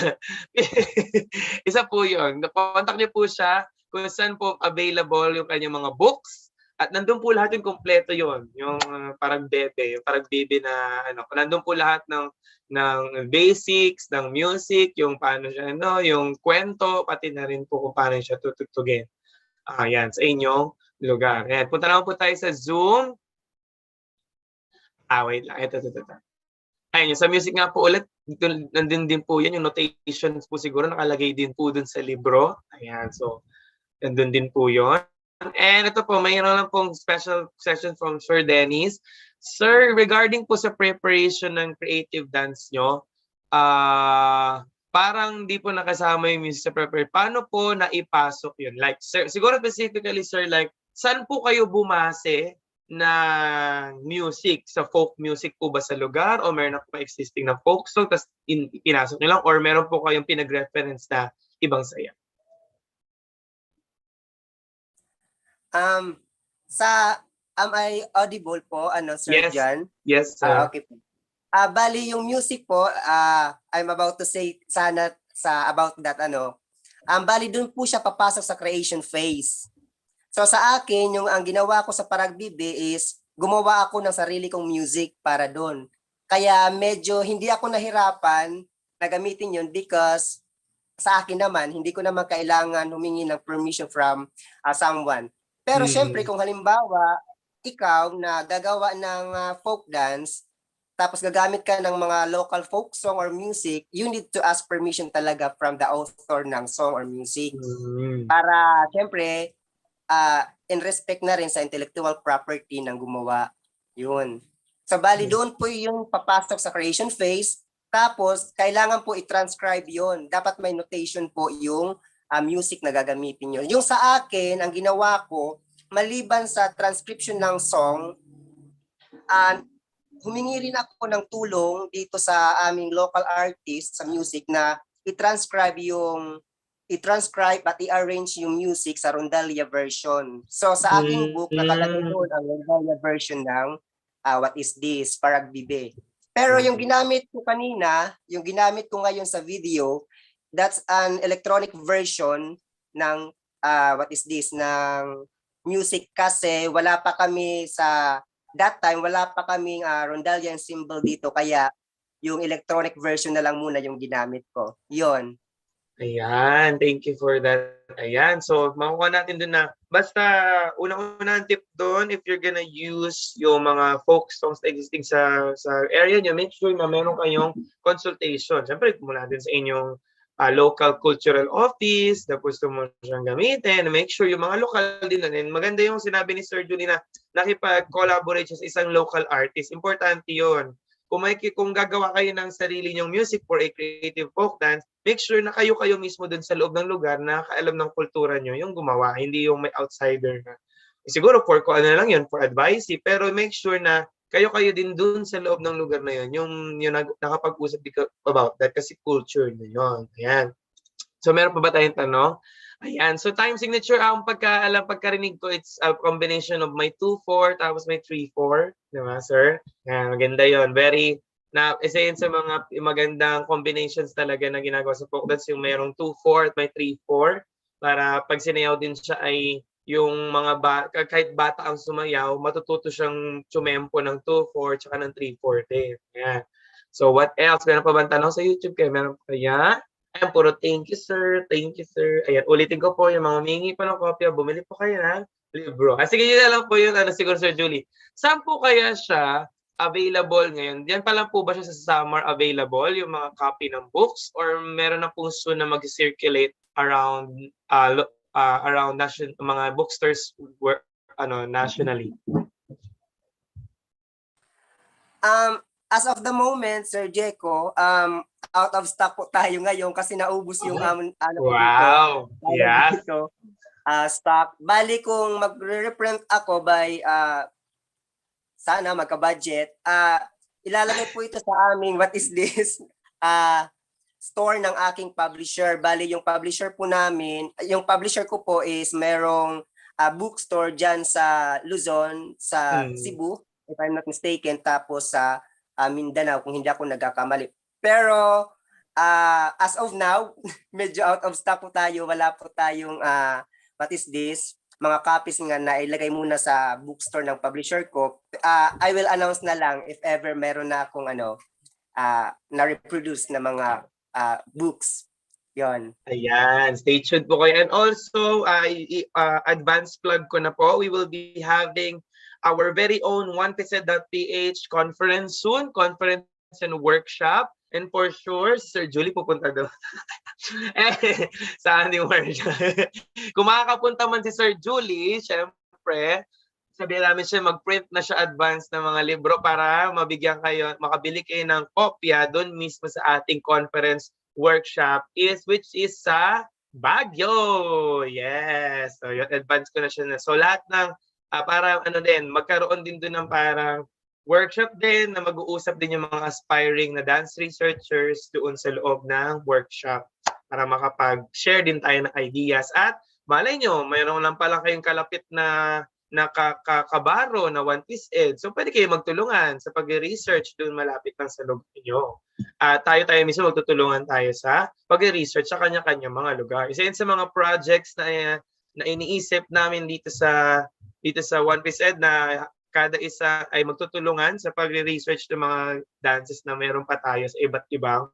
isa po yun. Contact niyo po siya kung saan po available yung kanyang mga books. At nandun po lahat yung kompleto yun. Yung parang bebe na nandun po lahat ng basics, ng music, yung paano siya, yung kwento, pati na rin po kung paano siya tutugtugin. Ayan, sa inyong lugar. Ayan, punta naman po tayo sa Zoom. Wait lang. Ito. Ayan, sa music nga po ulit, nandun din po yan, yung notations po siguro, nakalagay din po dun sa libro. Ayan, so, nandun din po yun. And ito po, mayroon lang pong special session from Sir Dennis. Sir, regarding po sa preparation ng creative dance nyo, parang di po nakasama yung music sa prepare. Paano po naipasok yun? Like, sir, siguro specifically, sir, like, saan po kayo bumase na music? Sa folk music po ba sa lugar? O meron po existing na folk song, tapos pinasok nyo lang? Or meron po kayong pinag-reference na ibang saya? Sa am I audible po, Sir Yes. John? Yes, sir. Okay po. Bali yung music po, I'm about to say sana sa about that bali dun po siya papasok sa creation phase. So sa akin, yung ang ginawa ko sa Paragbibe is gumawa ako ng sarili kong music para doon. Kaya medyo hindi ako nahirapan na gamitin yun because sa akin naman, hindi ko naman kailangan humingi ng permission from someone. Pero syempre kung halimbawa, ikaw na gagawa ng folk dance, tapos gagamit ka ng mga local folk song or music, you need to ask permission talaga from the author ng song or music. Para syempre, in respect na rin sa intellectual property ng gumawa. Yun. So bali doon po yung papasok sa creation phase. Tapos kailangan po i-transcribe yon. Dapat may notation po yung music na gagamitin nyo. Yung sa akin, ang ginawa ko, maliban sa transcription ng song, humingi rin ako ng tulong dito sa aming local artist sa music na i-transcribe at i-arrange yung music sa Rondalia version. So sa aking book, nakalagay doon ang Rondalia version ng What is This? Paragbibe. Pero yung ginamit ko kanina, yung ginamit ko ngayon sa video, that's an electronic version ng What is This? Ng music kasi wala pa kami that time, wala pa kaming Rondalian symbol dito, kaya yung electronic version na lang muna yung ginamit ko. Yon. Ayan, thank you for that. Ayan, so makuha natin dun na, basta unang-unang tip doon, if you're gonna use yung mga folk songs na existing sa area nyo, make sure na meron kayong consultation. Siyempre, mula din sa inyong local cultural office, tapos mo siyang gamitin, make sure yung mga local din na din. Maganda yung sinabi ni Sir Julie na nakipag-collaborate siya sa isang local artist. Importante yun. Kung gagawa kayo ng sarili nyong music for a creative folk dance, make sure na kayo mismo dun sa loob ng lugar na kaalam ng kultura nyo yung gumawa, hindi yung may outsider na. Siguro for lang yun, for advice, pero make sure na kayo din dun sa loob ng lugar na yun, yung nakapag-usap about that kasi culture na yun. Ayan. So meron pa ba tayong tanong? Ayan. So time signature, ang pagkarinig ko, it's a combination of may 2/4 tapos may 3/4. Diba, sir? Ayan, maganda yun. Isa yun sa mga magandang combinations talaga na ginagawa sa folk dance, yung mayroong 2/4 at may 3/4 para pag sinayaw din siya ay yung kahit bata ang sumayaw, matututo siyang tumempo ng 2/4 tsaka ng 3/4 din. Ayan. So what else? Meron pa ba tanong sa YouTube? Meron pa kaya? Ayan, puro thank you sir, thank you sir. Ayan, ulitin ko po yung mga humingi pa ng kopya, bumili po kayo ng libro. Sige, yun na lang po yun, siguro Sir Julie. Saan po kaya siya available ngayon? Diyan pa lang po ba siya sa summer available, yung mga copy ng books? Or meron na po soon na mag-circulate around mga bookstores nationally? As of the moment, Sir Jeco, out of stock po tayo ngayon kasi naubos yung wow! Yes! Dito, stock. Bali kung magre-reprint ako by sana magka-budget, ilalagay po ito sa aming What is This? Store ng aking publisher. Bali yung publisher po namin, yung publisher ko po is merong bookstore dyan sa Luzon, sa Cebu, if I'm not mistaken, tapos sa Mindanao kung hindi ako nagkakamali. Pero as of now, medyo out of stock po tayo, wala po tayong What is This? Mga copies nga na ilagay muna sa bookstore ng publisher ko. I will announce na lang if ever meron na akong na-reproduce na mga books. Yon. Ayan, stay tuned po kayo. And also, advance plug ko na po, we will be having our very own 1PhysEd.Ph conference soon, conference and workshop. And for sure, Sir Julie pupunta doon. Sa Andy Workshop. Kung makakapunta man si Sir Julie, syempre, sabihin namin siya mag-print na siya advance ng mga libro para makabili kayo ng kopya doon mismo sa ating conference workshop which is sa Baguio. Yes. So, yun, advance ko na siya na. So, lahat ng parang magkaroon din doon ng parang workshop din na mag-uusap din yung mga aspiring na dance researchers doon sa loob ng workshop para makapag-share din tayo ng ideas at malay nyo, mayroon lang pala kayong kalapit na kabaro na 1PhysEd. So pwede kayo magtulungan sa pag-research doon malapit lang sa lugar niyo. Tayo mismo magtutulungan tayo sa pag-research sa kanya-kanya mga lugar. Isa yun sa mga projects na iniisip namin dito sa 1PhysEd na kada isa ay magtutulungan sa pag-research ng mga dances na meron pa tayo sa iba't ibang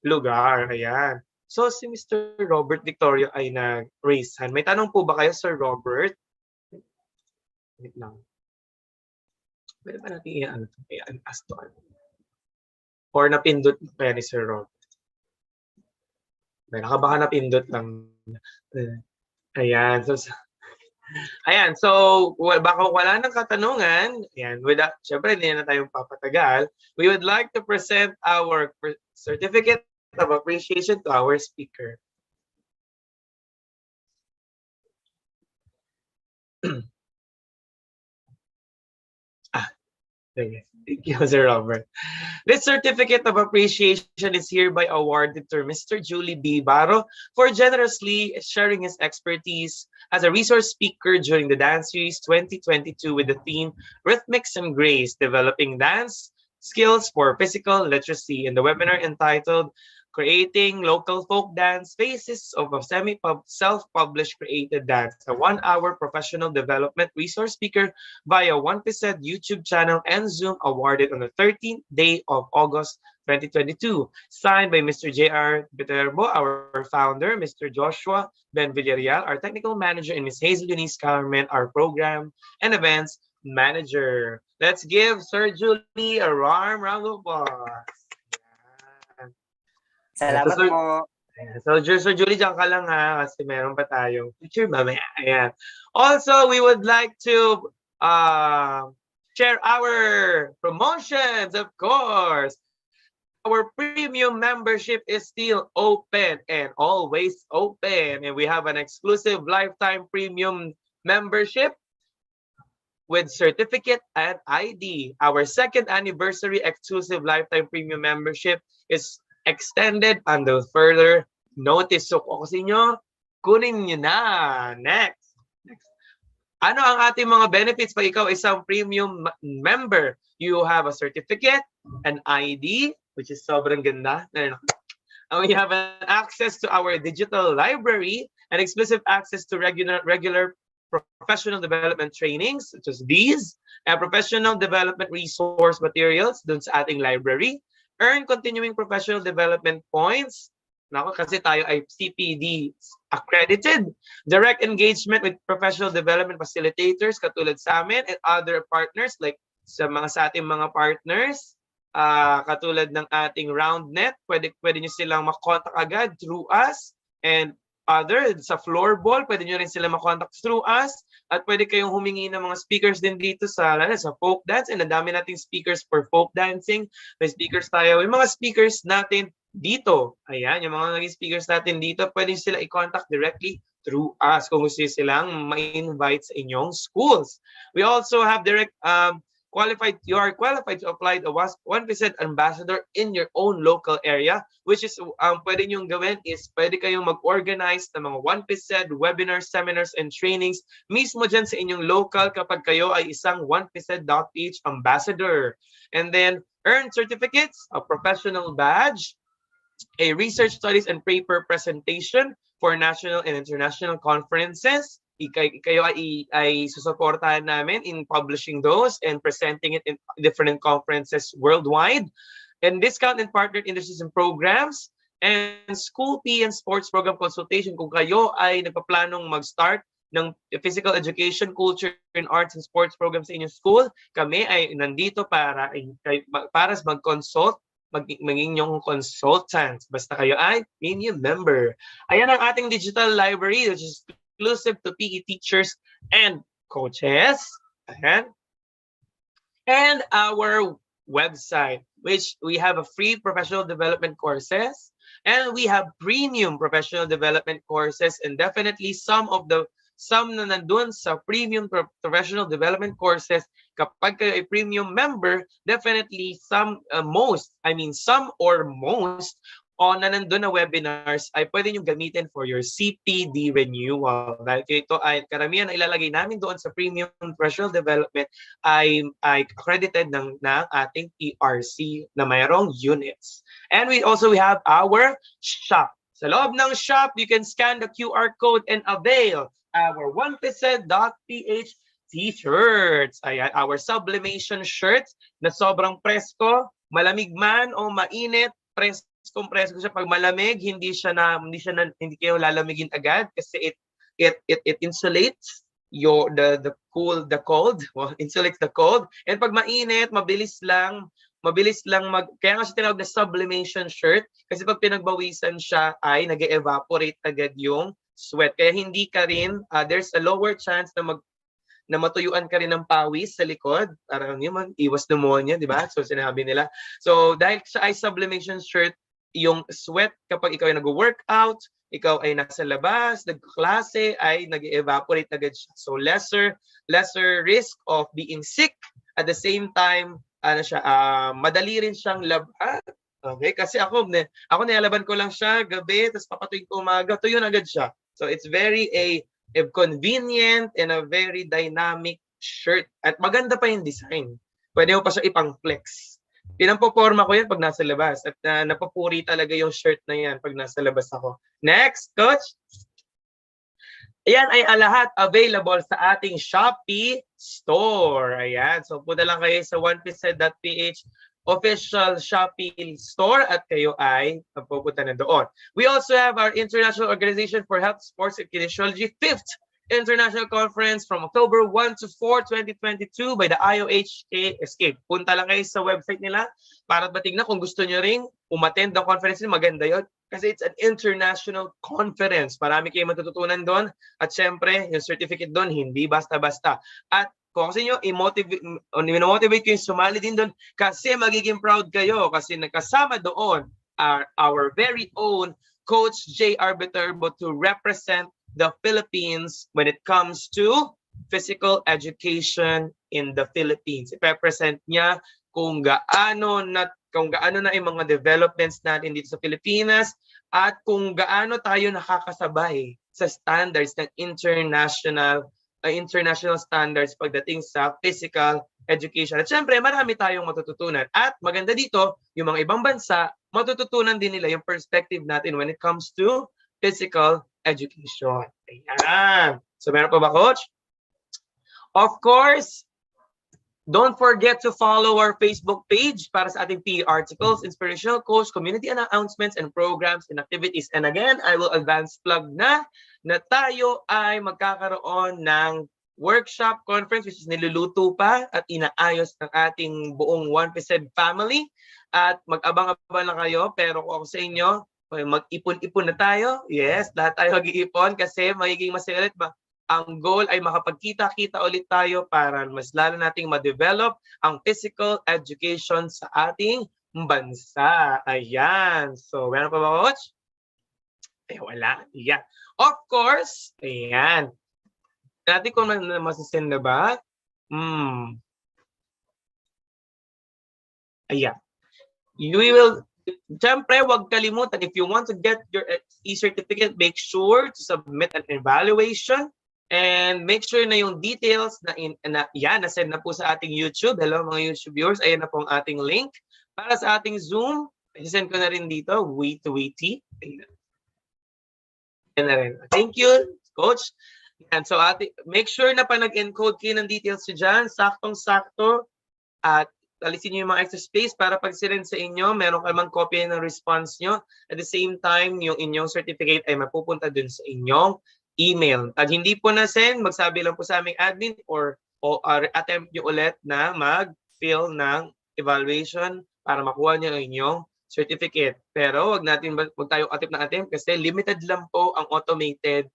lugar. Ayan. So si Mr. Robert Victorio ay nag-raise hand. May tanong po ba kayo, Sir Robert? Wait lang. Pwede ba natin i-ask to? Or napindot kaya ni Sir Robert? Baka napindot lang. Ayan. So, baka wala nang katanungan. Ayan, syempre hindi na tayong papatagal. We would like to present our certificate of appreciation to our speaker. Thank you, Sir Robert. This certificate of appreciation is hereby awarded to Mr. Julie B. Baro for generously sharing his expertise as a resource speaker during the Dance Series 2022 with the theme Rhythmics and Grace, Developing Dance Skills for Physical Literacy in the webinar entitled Creating Local Folk Dance Phases of a Self-Published Created Dance, a 1-hour professional development resource speaker via 1PhysEd YouTube channel and Zoom, awarded on the 13th day of August 2022. Signed by Mr. J.R. Viterbo, our founder, Mr. Joshua Ben Villarreal, our technical manager, and Ms. Hazel Eunice Carmen, our program and events manager. Let's give Sir Julie a warm round of applause. Salamat po. So, Sir Julie, dyan ka lang ha, kasi meron pa tayong picture mamaya. Ayan. Also, we would like to share our promotions, of course. Our premium membership is still open and always open. And we have an exclusive lifetime premium membership with certificate and ID. Our second anniversary exclusive lifetime premium membership is extended under further notice. So kung kasi nyo, kunin nyo na. Next. Ano ang ating mga benefits pag ikaw isang premium member? You have a certificate, an ID, which is sobrang ganda. And we have an access to our digital library and exclusive access to regular professional development trainings, such as these, and professional development resource materials dun sa ating library. Earn continuing professional development points. Nako, kasi tayo ay CPD accredited. Direct engagement with professional development facilitators katulad sa amin and other partners like sa ating mga partners. Katulad ng ating RoundNet, pwede nyo silang makontak agad through us, and other sa floorball, pwede nyo rin sila makontak through us, at pwede kayong humingi ng mga speakers din dito sa folk dance, and ang dami nating speakers for folk dancing. May speakers tayo, yung mga speakers natin dito, ayan, yung mga naging speakers natin dito, pwede sila i-contact directly through us kung gusto silang ma-invite sa inyong schools. We also have direct you are qualified to apply the 1PhysEd ambassador in your own local area, which is pwede nyong gawin is pwede kayong mag-organize ng mga 1PhysEd webinars, seminars, and trainings mismo dyan sa inyong local kapag kayo ay isang 1PhysEd.Ph ambassador. And then earn certificates, a professional badge, a research studies and paper presentation for national and international conferences. Kayo ay susuportahan namin in publishing those and presenting it in different conferences worldwide. And discount and partnered industries and programs. And school P and sports program consultation. Kung kayo ay nagpaplanong mag-start ng physical education, culture, and arts and sports programs sa inyong school, kami ay nandito para mag-consult, maging yung consultants. Basta kayo ay premium member. Ayan ang ating digital library, which is exclusive to PE teachers and coaches. And our website, which we have a free professional development courses, and we have premium professional development courses, and definitely some na nandun sa premium professional development courses, kapag kayo ay premium member, definitely some or most on na nandun na webinars ay pwede nyo gamitin for your CPD renewal. Dahil ito ay karamihan na ilalagay namin doon sa Premium Professional Development ay accredited ng ating PRC na mayroong units. And we have our shop. Sa loob ng shop, you can scan the QR code and avail our 1PhysEd.Ph t-shirts. Ayan, our sublimation shirts na sobrang presko, malamig man o mainit, presko siya. Pag malamig, hindi kayo lalamigin agad kasi it insulates the cold, well, insulates the cold. And pag mainit, mabilis lang kaya nga siya tinawag na sublimation shirt kasi pag pinagbawisan siya ay nag-evaporate agad yung sweat. Kaya hindi ka rin, there's a lower chance na matuyuan ka rin ng pawis sa likod. Parang yun, iwas pneumonia, di ba? So sinabi nila. So dahil sa sublimation shirt, yung sweat kapag ikaw ay nag-workout, ikaw ay nasa labas, nagklase, ay nag-evaporate agad siya. So lesser risk of being sick. At the same time, madali rin siyang laban. Okay? Kasi ako nilalaban ko lang siya gabi, tapos papatuyin ko umaga, tuyo na agad siya. So it's very a convenient and a very dynamic shirt. At maganda pa yung design. Pwede mo pa siya ipang-flex. Pinampoporma ko yan pag nasa labas. At napapuri talaga yung shirt na yan pag nasa labas ako. Next, Coach. Ayan ay lahat available sa ating Shopee store. Ayan. So punta lang kayo sa 1PhysEd.Ph official Shopee store at kayo ay pupunta na doon. We also have our International Organization for Health, Sports and Kinesiology 5th International Conference from October 1 to 4, 2022 by the IOHK Escape. Punta lang kayo sa website nila para matignan kung gusto nyo ring umattend ng conference nila. Maganda yun kasi it's an international conference. Marami kayong matututunan doon at syempre yung certificate doon hindi basta-basta. At kung kasi nyo, i-motivate ko yung sumali din doon kasi magiging proud kayo kasi nagkasama doon our very own Coach J.R. Viterbo to represent the Philippines when it comes to physical education in the Philippines. I-represent niya kung gaano na yung mga developments natin dito sa Pilipinas at kung gaano tayo nakakasabay sa standards ng international standards pagdating sa physical education. At syempre, marami tayong matututunan. At maganda dito, yung mga ibang bansa, matututunan din nila yung perspective natin when it comes to physical education. Ayan. So, meron pa ba, Coach? Of course, don't forget to follow our Facebook page para sa ating PE articles, inspirational quotes, community announcements, and programs and activities. And again, I will advance plug na tayo ay magkakaroon ng workshop conference which is niluluto pa at inaayos ng ating buong 1PhysEd family. At mag-abang-abang na kayo, pero kung ako sa inyo, mag-ipon-ipon na tayo. Yes, lahat tayo mag-iipon kasi magiging masaya ulit. Ang goal ay makapagkita-kita ulit tayo para mas lalo nating ma-develop ang physical education sa ating bansa. Ayan. So, meron pa ba, Coach? Wala. Ayan. Of course, ayan. Natin kung masasend na ba? Ayan. Siyempre, huwag kalimutan, if you want to get your e-certificate, make sure to submit an evaluation and make sure na yung details na-send na po sa ating YouTube. Hello mga YouTube viewers, ayan na po ang ating link. Para sa ating Zoom, i-send ko na rin dito, wait. Ayan na rin. Thank you, Coach. And so make sure na pa nag-encode kayo ng details dyan, saktong-sakto, at alisin nyo yung mga extra space para pag sinend sa inyo, meron kamang copy ng response nyo. At the same time, yung inyong certificate ay mapupunta dun sa inyong email. At hindi po na-send, magsabi lang po sa aming admin or attempt nyo ulit na mag-fill ng evaluation para makuha nyo ang inyong certificate. Pero wag tayo attempt na attempt kasi limited lang po ang automated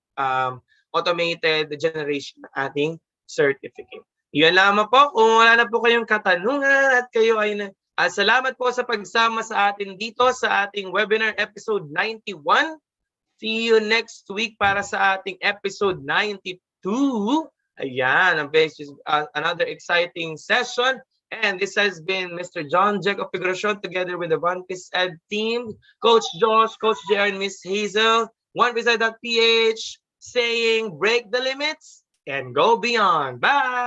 generation ng ating certificate. Yun lamang po. Kung wala na po kayong katanungan at kayo ay salamat po sa pagsama sa atin dito sa ating webinar episode 91. See you next week para sa ating episode 92. Ayan, another exciting session And this has been Mr. John Jacob Figuracion together with the 1PhysEd team, Coach Josh, Coach JR, and Miss Hazel. 1PhysEd.Ph saying break the limits and go beyond. Bye!